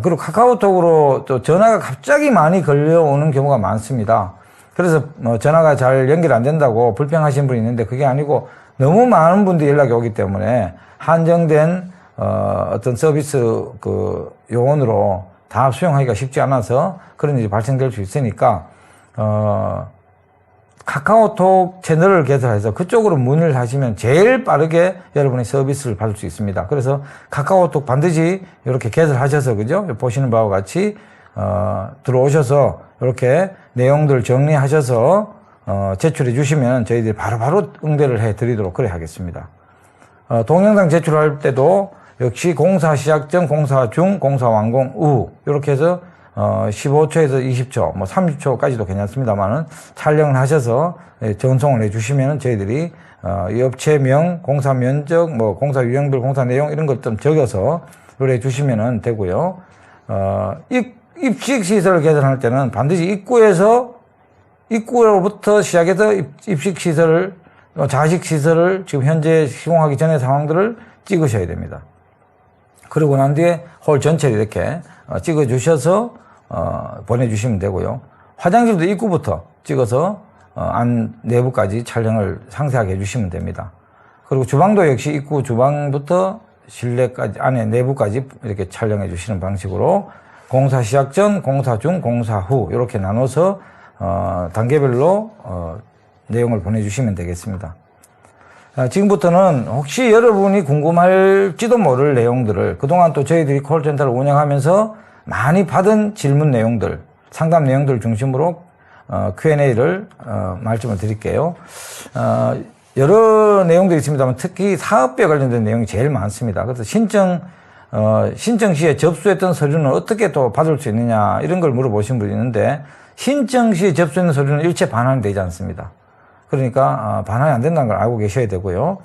그리고 카카오톡으로 또 전화가 갑자기 많이 걸려오는 경우가 많습니다. 그래서 전화가 잘 연결 안 된다고 불평하시는 분이 있는데 그게 아니고 너무 많은 분들이 연락이 오기 때문에 한정된 어떤 서비스 요원으로 다 수용하기가 쉽지 않아서 그런 일이 발생될 수 있으니까 카카오톡 채널을 개설해서 그쪽으로 문의를 하시면 제일 빠르게 여러분의 서비스를 받을 수 있습니다. 그래서 카카오톡 반드시 이렇게 개설하셔서 그죠? 보시는 바와 같이 들어오셔서 이렇게 내용들 정리하셔서 제출해 주시면 저희들이 바로바로 응대를 해 드리도록 그래 하겠습니다. 동영상 제출할 때도 역시 공사 시작 전, 공사 중, 공사 완공 후 이렇게 해서 15초에서 20초, 뭐 30초까지도 괜찮습니다만은 촬영을 하셔서 전송을 해주시면 저희들이 이 업체명, 공사 면적, 뭐 공사 유형별, 공사 내용 이런 것 좀 적어서 그래 주시면 되고요. 입식 시설을 개설할 때는 반드시 입구로부터 시작해서 입식 시설을, 자식 시설을 지금 현재 시공하기 전의 상황들을 찍으셔야 됩니다. 그러고 난 뒤에 홀 전체를 이렇게 찍어 주셔서 보내주시면 되고요. 화장실도 입구부터 찍어서 안 내부까지 촬영을 상세하게 해주시면 됩니다. 그리고 주방도 역시 입구 주방부터 실내까지 안에 내부까지 이렇게 촬영해 주시는 방식으로 공사 시작 전, 공사 중, 공사 후 이렇게 나눠서 단계별로 내용을 보내주시면 되겠습니다. 지금부터는 혹시 여러분이 궁금할지도 모를 내용들을 그동안 또 저희들이 콜센터를 운영하면서 많이 받은 질문 내용들, 상담 내용들 중심으로 Q&A를 말씀을 드릴게요. 여러 내용들이 있습니다만 특히 사업비에 관련된 내용이 제일 많습니다. 그래서 신청 시에 접수했던 서류는 어떻게 또 받을 수 있느냐 이런 걸 물어보신 분이 있는데 신청 시에 접수했는 서류는 일체 반환이 되지 않습니다. 그러니까 반환이 안 된다는 걸 알고 계셔야 되고요.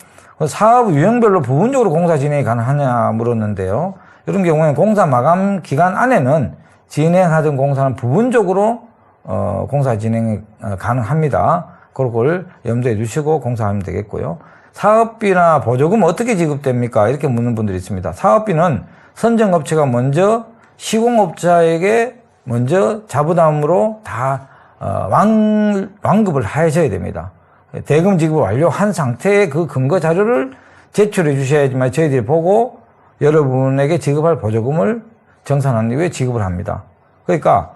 사업 유형별로 부분적으로 공사 진행이 가능하냐 물었는데요. 이런 경우에는 공사 마감 기간 안에는 진행하던 공사는 부분적으로 공사 진행이 가능합니다. 그걸 염두에 두시고 공사하면 되겠고요. 사업비나 보조금 어떻게 지급됩니까? 이렇게 묻는 분들이 있습니다. 사업비는 선정업체가 먼저 시공업자에게 먼저 자부담으로 다 완급을 하셔야 됩니다. 대금 지급을 완료한 상태의 그 근거 자료를 제출해 주셔야지만 저희들이 보고 여러분에게 지급할 보조금을 정산한 이후에 지급을 합니다. 그러니까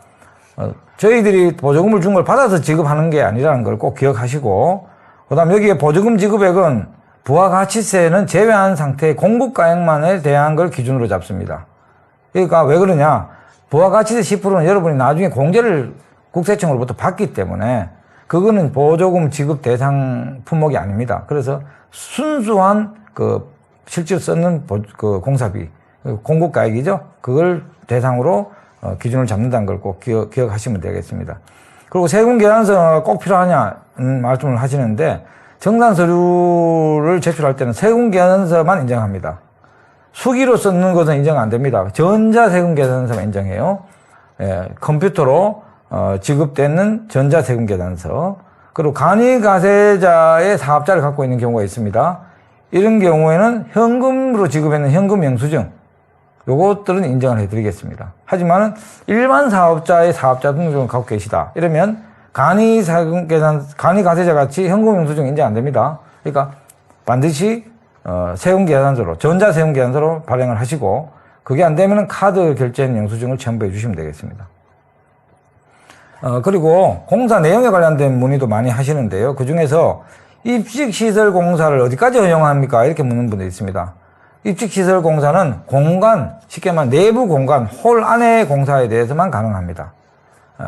저희들이 보조금을 준 걸 받아서 지급하는 게 아니라는 걸 꼭 기억하시고 그 다음 여기에 보조금 지급액은 부가가치세는 제외한 상태의 공급가액만에 대한 걸 기준으로 잡습니다. 그러니까 왜 그러냐, 부가가치세 10%는 여러분이 나중에 공제를 국세청으로부터 받기 때문에 그거는 보조금 지급 대상 품목이 아닙니다. 그래서 순수한 실제로 썼는 공사비, 공급가액이죠. 그걸 대상으로 기준을 잡는다는 걸 꼭 기억하시면 되겠습니다. 그리고 세금계산서가 꼭 필요하냐 말씀을 하시는데 정산 서류를 제출할 때는 세금계산서만 인정합니다. 수기로 쓰는 것은 인정 안 됩니다. 전자세금계산서만 인정해요. 컴퓨터로 지급되는 전자세금계산서. 그리고 간이가세자의 사업자를 갖고 있는 경우가 있습니다. 이런 경우에는 현금으로 지급했는 현금 영수증 요것들은 인정을 해드리겠습니다. 하지만 일반 사업자의 사업자 등록증을 갖고 계시다 이러면 간이가세자 같이 현금 영수증 인정 안 됩니다. 그러니까 반드시 세금계산서로 전자세금계산서로 발행을 하시고 그게 안 되면 카드 결제한 영수증을 첨부해 주시면 되겠습니다. 그리고 공사 내용에 관련된 문의도 많이 하시는데요. 그 중에서 입식시설공사를 어디까지 허용합니까? 이렇게 묻는 분들이 있습니다. 입식시설공사는 공간, 쉽게 말하면 내부 공간, 홀 안의 공사에 대해서만 가능합니다.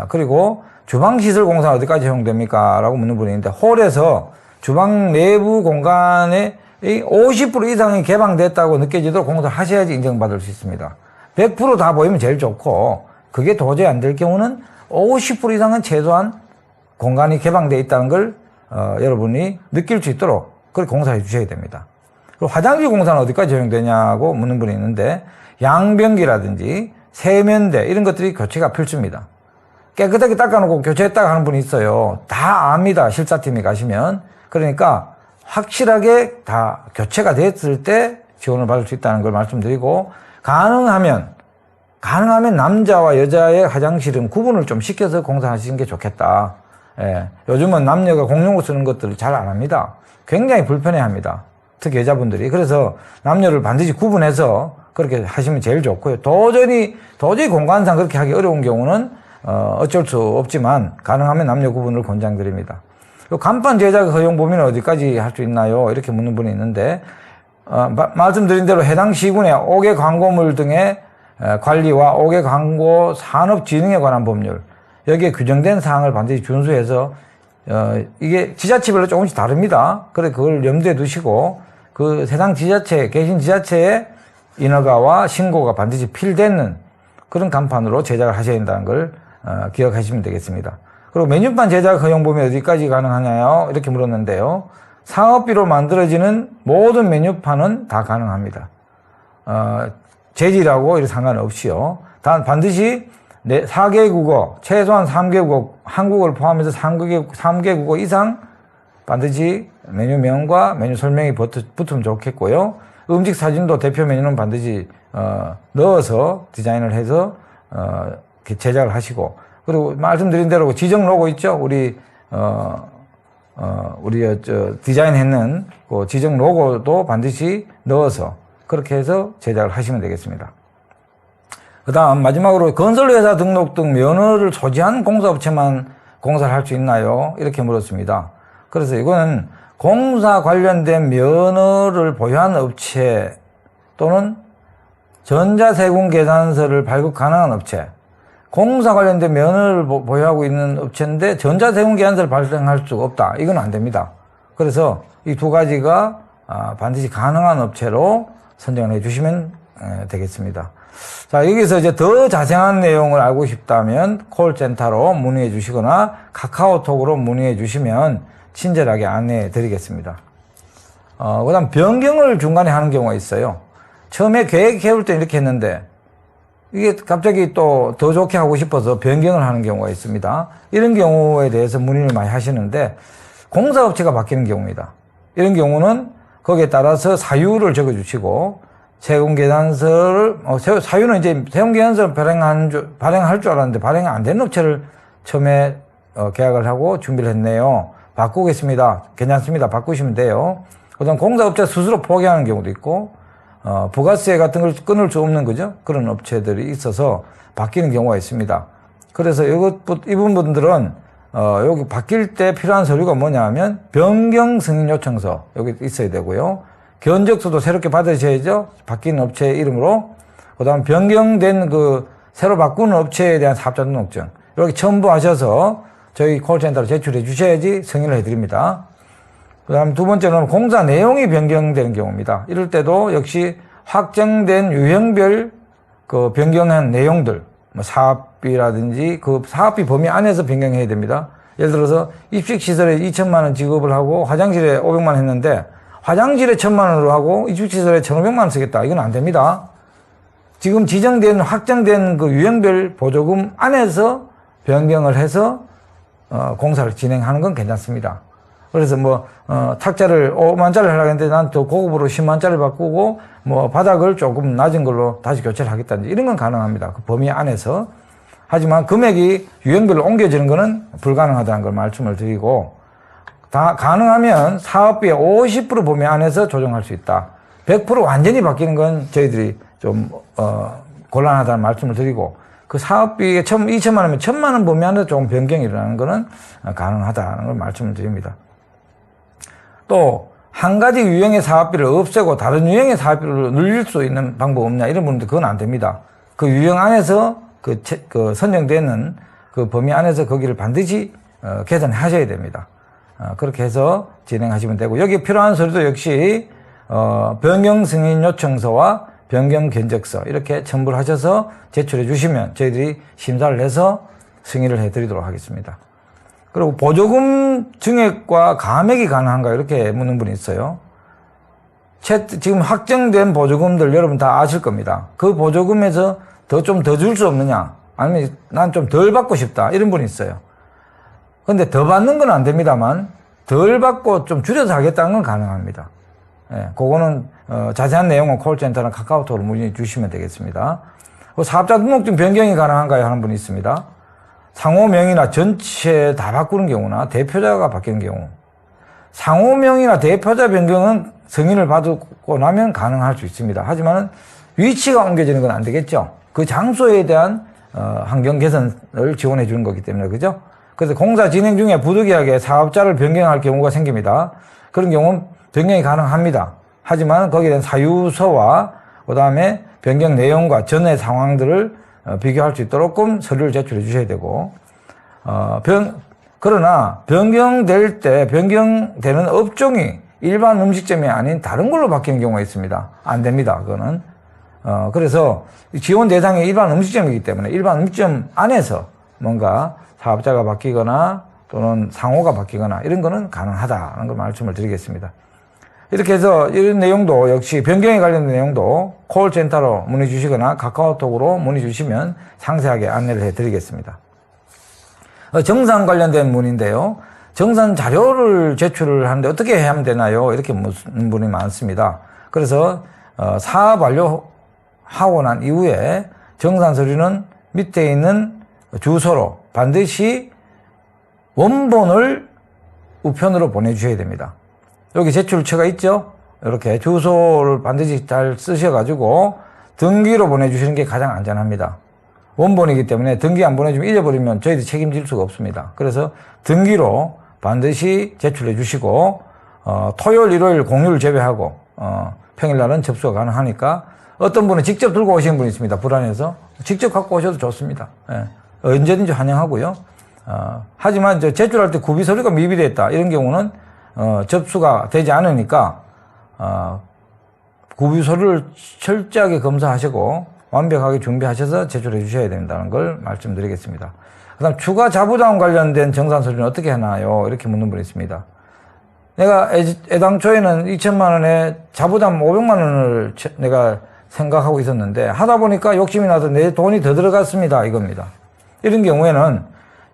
그리고 주방시설공사는 어디까지 허용됩니까? 라고 묻는 분이 있는데 홀에서 주방 내부 공간에 50% 이상이 개방됐다고 느껴지도록 공사를 하셔야지 인정받을 수 있습니다. 100% 다 보이면 제일 좋고 그게 도저히 안 될 경우는 50% 이상은 최소한 공간이 개방되어 있다는 걸 여러분이 느낄 수 있도록 그렇게 공사해 주셔야 됩니다. 그리고 화장실 공사는 어디까지 적용되냐고 묻는 분이 있는데 양변기라든지 세면대 이런 것들이 교체가 필수입니다. 깨끗하게 닦아놓고 교체했다가 하는 분이 있어요. 다 압니다. 실사팀에 가시면. 그러니까 확실하게 다 교체가 됐을 때 지원을 받을 수 있다는 걸 말씀드리고 가능하면 남자와 여자의 화장실은 구분을 좀 시켜서 공사하시는 게 좋겠다. 예, 요즘은 남녀가 공용으로 쓰는 것들을 잘 안 합니다. 굉장히 불편해합니다. 특히 여자분들이. 그래서 남녀를 반드시 구분해서 그렇게 하시면 제일 좋고요. 도저히 공간상 그렇게 하기 어려운 경우는 어쩔 수 없지만 가능하면 남녀 구분을 권장드립니다. 간판 제작 허용 범위는 어디까지 할 수 있나요? 이렇게 묻는 분이 있는데 말씀드린 대로 해당 시군의 5개 광고물 등의 관리와 5개 광고 산업진흥에 관한 법률 여기에 규정된 사항을 반드시 준수해서 이게 지자체별로 조금씩 다릅니다. 그래 그걸 염두에 두시고 그 해당 지자체 계신 지자체의 인허가와 신고가 반드시 필되는 그런 간판으로 제작을 하셔야 된다는 걸 기억하시면 되겠습니다. 그리고 메뉴판 제작 허용 범위 어디까지 가능하냐요? 이렇게 물었는데요. 상업비로 만들어지는 모든 메뉴판은 다 가능합니다. 재질하고 이런 상관없이요. 단 반드시 4개 국어, 최소한 3개 국어, 한국어를 포함해서 3개 국어 이상 반드시 메뉴명과 메뉴 설명이 붙으면 좋겠고요. 음식 사진도 대표 메뉴는 반드시 넣어서 디자인을 해서 제작을 하시고 그리고 말씀드린 대로 지정 로고 있죠? 우리 디자인했는 그 지정 로고도 반드시 넣어서 그렇게 해서 제작을 하시면 되겠습니다. 그 다음 마지막으로 건설회사 등록 등 면허를 소지한 공사업체만 공사를 할 수 있나요? 이렇게 물었습니다. 그래서 이거는 공사 관련된 면허를 보유한 업체 또는 전자세금계산서를 발급 가능한 업체 공사 관련된 면허를 보유하고 있는 업체인데 전자세금계산서를 발행할 수가 없다. 이건 안 됩니다. 그래서 이 두 가지가 반드시 가능한 업체로 선정을 해주시면 되겠습니다. 자, 여기서 이제 더 자세한 내용을 알고 싶다면 콜센터로 문의해 주시거나 카카오톡으로 문의해 주시면 친절하게 안내해 드리겠습니다. 그 다음 변경을 중간에 하는 경우가 있어요. 처음에 계획해올 때 이렇게 했는데 이게 갑자기 또 더 좋게 하고 싶어서 변경을 하는 경우가 있습니다. 이런 경우에 대해서 문의를 많이 하시는데 공사업체가 바뀌는 경우입니다. 이런 경우는 거기에 따라서 사유를 적어주시고 세금계산서를 사유는 이제 세금계산서를 발행할 줄 알았는데 발행 안 된 업체를 처음에 계약을 하고 준비를 했네요. 바꾸겠습니다. 괜찮습니다. 바꾸시면 돼요. 그다음 공사업체 스스로 포기하는 경우도 있고 부가세 같은 걸 끊을 수 없는 거죠. 그런 업체들이 있어서 바뀌는 경우가 있습니다. 그래서 이분 분들은 여기 바뀔 때 필요한 서류가 뭐냐면 변경 승인 요청서 여기 있어야 되고요. 견적서도 새롭게 받으셔야죠. 바뀐 업체 이름으로. 그다음 변경된 그 새로 바꾸는 업체에 대한 사업자 등록증 이렇게 첨부하셔서 저희 콜센터로 제출해 주셔야지 승인을 해드립니다. 그 다음 두 번째는 공사 내용이 변경되는 경우입니다. 이럴 때도 역시 확정된 유형별 그 변경한 내용들, 뭐 사업비라든지 그 사업비 범위 안에서 변경해야 됩니다. 예를 들어서 입식시설에 2천만 원 지급을 하고 화장실에 500만 원 했는데 화장실에 1,000만 원으로 하고 입식시설에 1,500만 원 쓰겠다. 이건 안 됩니다. 지금 지정된 확정된 그 유형별 보조금 안에서 변경을 해서 공사를 진행하는 건 괜찮습니다. 그래서 탁자를 5만짜리 하려고 했는데 난 더 고급으로 10만짜리 바꾸고 바닥을 조금 낮은 걸로 다시 교체를 하겠다든지 이런 건 가능합니다. 그 범위 안에서. 하지만 금액이 유형별로 옮겨지는 거는 불가능하다는 걸 말씀을 드리고, 다 가능하면 사업비의 50% 범위 안에서 조정할 수 있다. 100% 완전히 바뀌는 건 저희들이 좀 곤란하다는 말씀을 드리고, 그 사업비에 2천만 원이면 1,000만 원 범위 안에서 조금 변경이 일어나는 거는 가능하다는 걸 말씀을 드립니다. 또 한 가지 유형의 사업비를 없애고 다른 유형의 사업비를 늘릴 수 있는 방법 없냐 이런 분들 그건 안 됩니다. 그 유형 안에서 그 선정되는 그 범위 안에서 거기를 반드시 개선하셔야 됩니다. 그렇게 해서 진행하시면 되고, 여기 필요한 서류도 역시 변경 승인 요청서와 변경 견적서 이렇게 첨부를 하셔서 제출해 주시면 저희들이 심사를 해서 승인을 해 드리도록 하겠습니다. 그리고 보조금 증액과 감액이 가능한가 이렇게 묻는 분이 있어요. 지금 확정된 보조금들 여러분 다 아실 겁니다. 그 보조금에서 좀 더 줄 수 없느냐, 아니면 난 좀 덜 받고 싶다 이런 분이 있어요. 근데 더 받는 건 안 됩니다만 덜 받고 좀 줄여서 하겠다는 건 가능합니다. 예, 그거는 자세한 내용은 콜센터나 카카오톡으로 문의 주시면 되겠습니다. 사업자 등록증 변경이 가능한가요 하는 분이 있습니다. 상호명이나 전체 다 바꾸는 경우나 대표자가 바뀌는 경우, 상호명이나 대표자 변경은 승인을 받고 나면 가능할 수 있습니다. 하지만 위치가 옮겨지는 건 안 되겠죠. 그 장소에 대한 환경 개선을 지원해 주는 거기 때문에, 그죠? 그래서 공사 진행 중에 부득이하게 사업자를 변경할 경우가 생깁니다. 그런 경우는 변경이 가능합니다. 하지만 거기에 대한 사유서와 그 다음에 변경 내용과 전의 상황들을 비교할 수 있도록 서류를 제출해 주셔야 되고, 그러나 변경될 때 변경되는 업종이 일반 음식점이 아닌 다른 걸로 바뀌는 경우가 있습니다. 안 됩니다. 그거는. 그래서 지원 대상이 일반 음식점이기 때문에 일반 음식점 안에서 뭔가 사업자가 바뀌거나 또는 상호가 바뀌거나 이런 거는 가능하다는 걸 말씀을 드리겠습니다. 이렇게 해서 이런 내용도 역시 변경에 관련된 내용도 콜센터로 문의 주시거나 카카오톡으로 문의 주시면 상세하게 안내를 해 드리겠습니다. 정산 관련된 문의인데요. 정산 자료를 제출을 하는데 어떻게 해야 하면 되나요? 이렇게 묻는 분이 많습니다. 그래서 사업 완료하고 난 이후에 정산 서류는 밑에 있는 주소로 반드시 원본을 우편으로 보내주셔야 됩니다. 여기 제출처가 있죠? 이렇게 주소를 반드시 잘 쓰셔가지고 등기로 보내주시는 게 가장 안전합니다. 원본이기 때문에 등기 안 보내주면 잊어버리면 저희들이 책임질 수가 없습니다. 그래서 등기로 반드시 제출해 주시고, 토요일, 일요일, 공휴일 제외하고, 평일날은 접수가 가능하니까 어떤 분은 직접 들고 오시는 분이 있습니다. 불안해서. 직접 갖고 오셔도 좋습니다. 예. 언제든지 환영하고요. 하지만 제출할 때 구비 서류가 미비되어 있다. 이런 경우는 접수가 되지 않으니까 구비 서류를 철저하게 검사하시고 완벽하게 준비하셔서 제출해 주셔야 된다는 걸 말씀드리겠습니다. 그 다음 추가 자부담 관련된 정산 서류는 어떻게 하나요? 이렇게 묻는 분이 있습니다. 내가 애당초에는 2천만 원에 자부담 500만 원을 내가 생각하고 있었는데 하다 보니까 욕심이 나서 내 돈이 더 들어갔습니다. 이겁니다. 이런 경우에는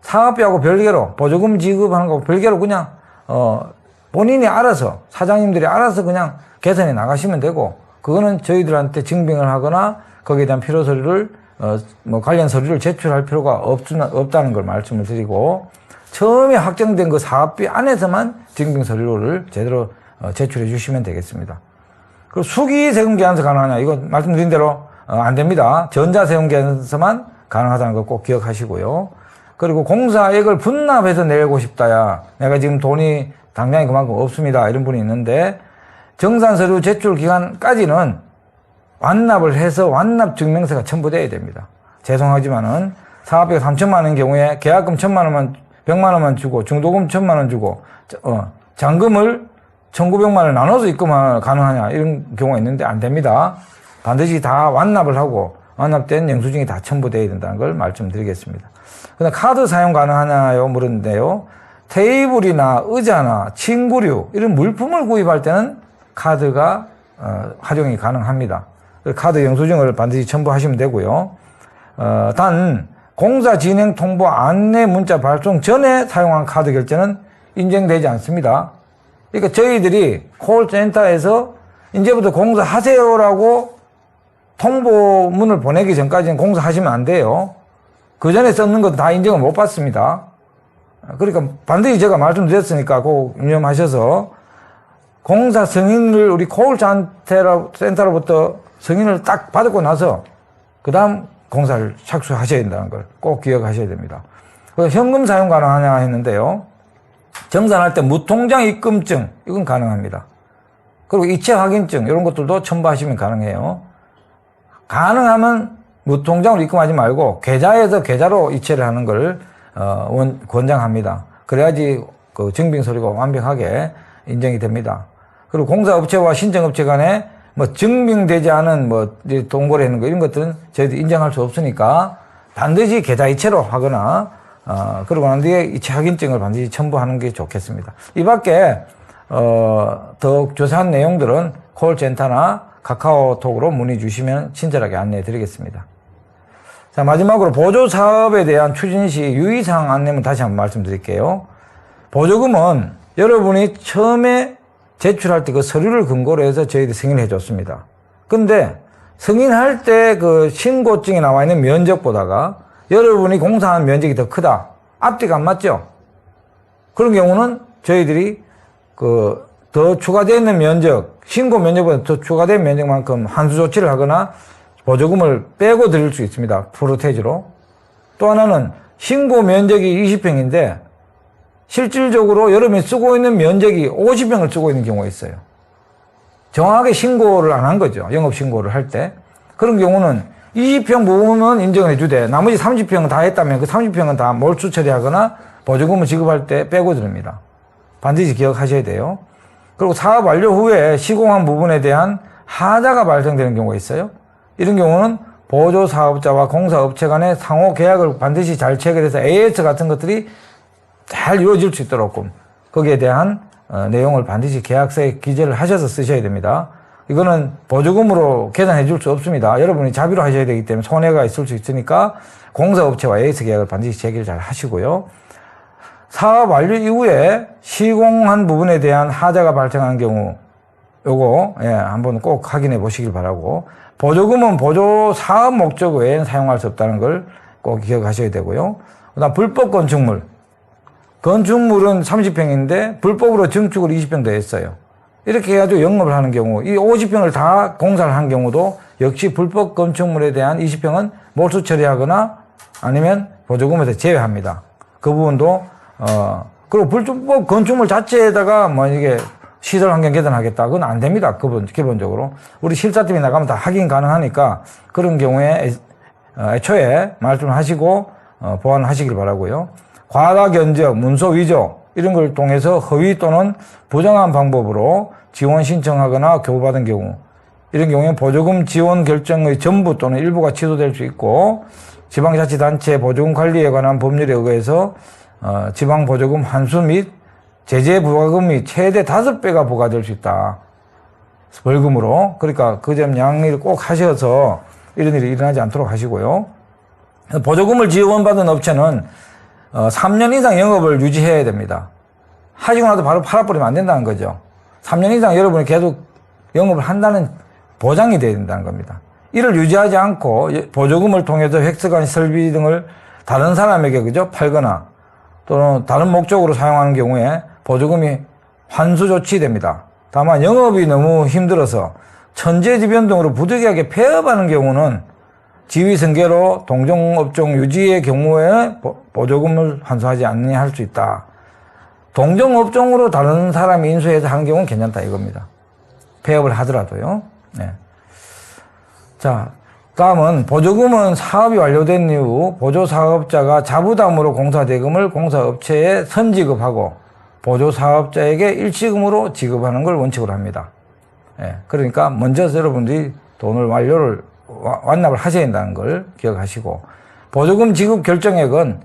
사업비하고 별개로 보조금 지급하는 거하고 별개로 그냥 본인이 알아서, 사장님들이 알아서 그냥 개선해 나가시면 되고, 그거는 저희들한테 증빙을 하거나 거기에 대한 필요 서류를 관련 서류를 제출할 필요가 없다는 걸 말씀을 드리고, 처음에 확정된 그 사업비 안에서만 증빙 서류를 제대로 제출해 주시면 되겠습니다. 그리고 수기세금 계산서 가능하냐? 이거 말씀드린 대로 안 됩니다. 전자세금 계산서만 가능하다는 거 꼭 기억하시고요. 그리고 공사액을 분납해서 내고 싶다야, 내가 지금 돈이 당장에 그만큼 없습니다. 이런 분이 있는데, 정산서류 제출 기간까지는 완납을 해서 완납 증명서가 첨부되어야 됩니다. 죄송하지만은 사업비가 3천만 원인 경우에 계약금 100만 원만 주고 중도금 1,000만 원 주고 잔금을 1,900만 원을 나눠서 입금하면 가능하냐 이런 경우가 있는데 안 됩니다. 반드시 다 완납을 하고 완납된 영수증이 다 첨부되어야 된다는 걸 말씀드리겠습니다. 그다음 카드 사용 가능하냐요 물었는데요. 테이블이나 의자나 침구류 이런 물품을 구입할 때는 카드가 활용이 가능합니다. 카드 영수증을 반드시 첨부하시면 되고요. 단 공사 진행 통보 안내 문자 발송 전에 사용한 카드 결제는 인정되지 않습니다. 그러니까 저희들이 콜센터에서 이제부터 공사하세요라고 통보문을 보내기 전까지는 공사하시면 안 돼요. 그 전에 썼는 것도 다 인정을 못 받습니다. 그러니까 반드시 제가 말씀드렸으니까 꼭 유념하셔서 공사 승인을 우리 콜센터로부터 승인을 딱 받고 나서 그 다음 공사를 착수하셔야 된다는 걸 꼭 기억하셔야 됩니다. 그래서 현금 사용 가능하냐 했는데요. 정산할 때 무통장 입금증 이건 가능합니다. 그리고 이체 확인증 이런 것들도 첨부하시면 가능해요. 가능하면 무통장으로 입금하지 말고 계좌에서 계좌로 이체를 하는 걸 권장합니다. 그래야지 그 증빙 서류가 완벽하게 인정이 됩니다. 그리고 공사업체와 신청업체 간에 뭐 증빙되지 않은 뭐 동거래하는 거 이런 것들은 저희들이 인정할 수 없으니까 반드시 계좌 이체로 하거나 그러고 난 뒤에 이체 확인증을 반드시 첨부하는 게 좋겠습니다. 이 밖에 더욱 조사한 내용들은 콜센터나 카카오톡으로 문의 주시면 친절하게 안내해 드리겠습니다. 자, 마지막으로 보조사업에 대한 추진 시 유의사항 안내문 다시 한번 말씀드릴게요. 보조금은 여러분이 처음에 제출할 때 그 서류를 근거로 해서 저희들이 승인해 줬습니다. 근데 승인할 때 그 신고증에 나와 있는 면적보다가 여러분이 공사한 면적이 더 크다. 앞뒤가 안 맞죠? 그런 경우는 저희들이 그 더 추가되어 있는 면적, 신고 면적보다 더 추가된 면적만큼 환수 조치를 하거나 보조금을 빼고 드릴 수 있습니다. 프로테지로. 또 하나는 신고 면적이 20평인데 실질적으로 여러분이 쓰고 있는 면적이 50평을 쓰고 있는 경우가 있어요. 정확하게 신고를 안 한 거죠. 영업신고를 할 때. 그런 경우는 20평 부분은 인정해 주되 나머지 30평은 다 했다면 그 30평은 다 몰수 처리하거나 보조금을 지급할 때 빼고 드립니다. 반드시 기억하셔야 돼요. 그리고 사업 완료 후에 시공한 부분에 대한 하자가 발생되는 경우가 있어요. 이런 경우는 보조사업자와 공사업체 간의 상호 계약을 반드시 잘 체결해서 AS 같은 것들이 잘 이루어질 수 있도록 거기에 대한 내용을 반드시 계약서에 기재를 하셔서 쓰셔야 됩니다. 이거는 보조금으로 계산해 줄 수 없습니다. 여러분이 자비로 하셔야 되기 때문에 손해가 있을 수 있으니까 공사업체와 AS 계약을 반드시 체결 잘 하시고요. 사업 완료 이후에 시공한 부분에 대한 하자가 발생하는 경우 요거 한번 꼭 확인해 보시길 바라고, 보조금은 보조 사업 목적 외에는 사용할 수 없다는 걸 꼭 기억하셔야 되고요. 그다음 불법 건축물. 건축물은 30평인데 불법으로 증축을 20평 더 했어요. 이렇게 해가지고 영업을 하는 경우, 이 50평을 다 공사를 한 경우도 역시 불법 건축물에 대한 20평은 몰수 처리하거나 아니면 보조금에서 제외합니다. 그 부분도 그리고 불법 건축물 자체에다가 뭐 이게 시설 환경 개선하겠다. 그건 안 됩니다. 기본적으로. 우리 실사팀이 나가면 다 확인 가능하니까 그런 경우에 애초에 말씀하시고 보완하시길 바라고요. 과다 견적, 문서 위조 이런 걸 통해서 허위 또는 부정한 방법으로 지원 신청하거나 교부받은 경우, 이런 경우에 보조금 지원 결정의 전부 또는 일부가 취소될 수 있고, 지방자치단체 보조금 관리에 관한 법률에 의해서 지방보조금 환수 및 제재 부과금이 최대 5배가 부과될 수 있다. 벌금으로. 그러니까 그 점 양해를 꼭 하셔서 이런 일이 일어나지 않도록 하시고요. 보조금을 지원받은 업체는 3년 이상 영업을 유지해야 됩니다. 하시고 나서 바로 팔아버리면 안 된다는 거죠. 3년 이상 여러분이 계속 영업을 한다는 보장이 돼야 된다는 겁니다. 이를 유지하지 않고 보조금을 통해서 획득한 설비 등을 다른 사람에게 그죠? 팔거나 또는 다른 목적으로 사용하는 경우에 보조금이 환수 조치됩니다. 다만 영업이 너무 힘들어서 천재지변 등으로 부득이하게 폐업하는 경우는 지위승계로 동종업종 유지의 경우에 보조금을 환수하지 아니할 수 있다. 동종업종으로 다른 사람이 인수해서 하는 경우는 괜찮다 이겁니다. 폐업을 하더라도요. 네. 자, 다음은 보조금은 사업이 완료된 이후 보조사업자가 자부담으로 공사대금을 공사업체에 선지급하고 보조사업자에게 일시금으로 지급하는 걸 원칙으로 합니다. 예, 그러니까 먼저 여러분들이 돈을 완납을 하셔야 된다는 걸 기억하시고, 보조금 지급 결정액은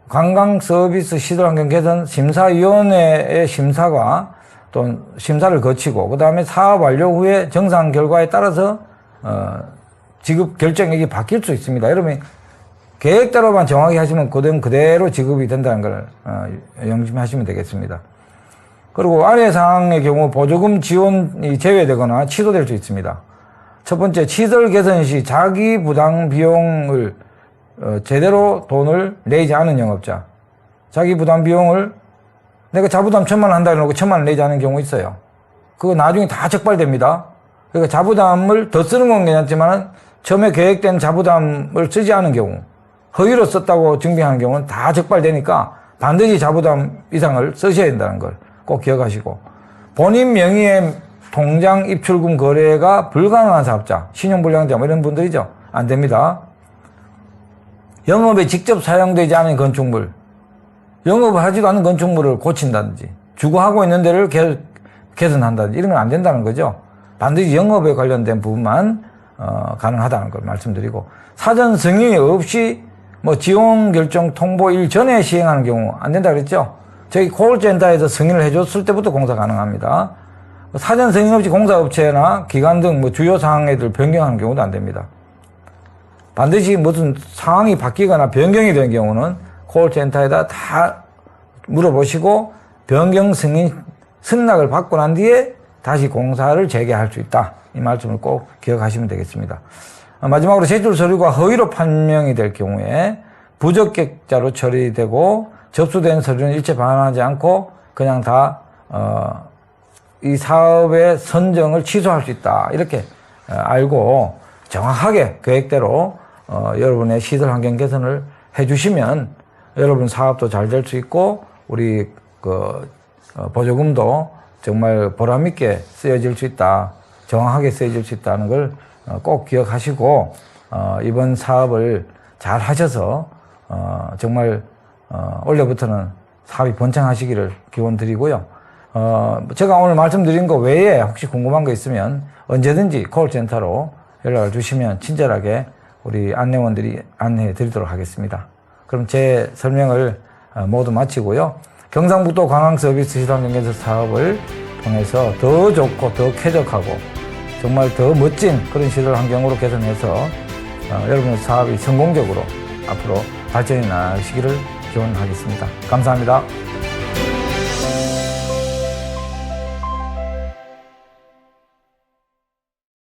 관광서비스 시설환경 개선 심사위원회의 심사가 또 심사를 거치고 그 다음에 사업 완료 후에 정상 결과에 따라서 지급 결정액이 바뀔 수 있습니다. 여러분이 계획대로만 정확히 하시면 그대로 지급이 된다는 걸 명심하시면 되겠습니다. 그리고 아래 사항의 경우 보조금 지원이 제외되거나 취소될 수 있습니다. 첫 번째, 시설 개선 시 자기 부담 비용을 제대로 돈을 내지 않은 영업자. 자기 부담 비용을 내가 자부담 1,000만 원 한다 해놓고 1,000만 원 내지 않은 경우 있어요. 그거 나중에 다 적발됩니다. 그러니까 자부담을 더 쓰는 건 괜찮지만 처음에 계획된 자부담을 쓰지 않은 경우, 허위로 썼다고 증빙하는 경우는 다 적발되니까 반드시 자부담 이상을 쓰셔야 된다는 걸 꼭 기억하시고, 본인 명의의 통장 입출금 거래가 불가능한 사업자, 신용불량자 뭐 이런 분들이죠. 안 됩니다. 영업에 직접 사용되지 않은 건축물, 영업을 하지도 않은 건축물을 고친다든지 주거하고 있는 데를 개선한다든지 이런 건 안 된다는 거죠. 반드시 영업에 관련된 부분만 가능하다는 걸 말씀드리고, 사전 승인이 없이 뭐 지원 결정 통보 일 전에 시행하는 경우 안 된다 그랬죠. 저희 콜센터에서 승인을 해줬을 때부터 공사 가능합니다. 사전 승인 없이 공사업체나 기관 등 뭐 주요 사항에 대해 변경하는 경우도 안 됩니다. 반드시 무슨 상황이 바뀌거나 변경이 된 경우는 콜센터에다 다 물어보시고 변경 승인 승낙을 받고 난 뒤에 다시 공사를 재개할 수 있다. 이 말씀을 꼭 기억하시면 되겠습니다. 마지막으로 제출 서류가 허위로 판명이 될 경우에 부적격자로 처리되고 접수된 서류는 일체 반환하지 않고 그냥 다 이 사업의 선정을 취소할 수 있다. 이렇게 알고 정확하게 계획대로 여러분의 시설 환경 개선을 해주시면 여러분 사업도 잘 될 수 있고 우리 보조금도 정말 보람있게 쓰여질 수 있다. 정확하게 쓰여질 수 있다는 걸 꼭 기억하시고 이번 사업을 잘 하셔서 정말 올해부터는 사업이 번창하시기를 기원드리고요. 제가 오늘 말씀드린 거 외에 혹시 궁금한 거 있으면 언제든지 콜센터로 연락을 주시면 친절하게 우리 안내원들이 안내해 드리도록 하겠습니다. 그럼 제 설명을 모두 마치고요. 경상북도 관광서비스 시설환경개선 사업을 통해서 더 좋고 더 쾌적하고 정말 더 멋진 그런 시설 환경으로 개선해서 여러분의 사업이 성공적으로 앞으로 발전해 나가시기를 기원하겠습니다. 감사합니다.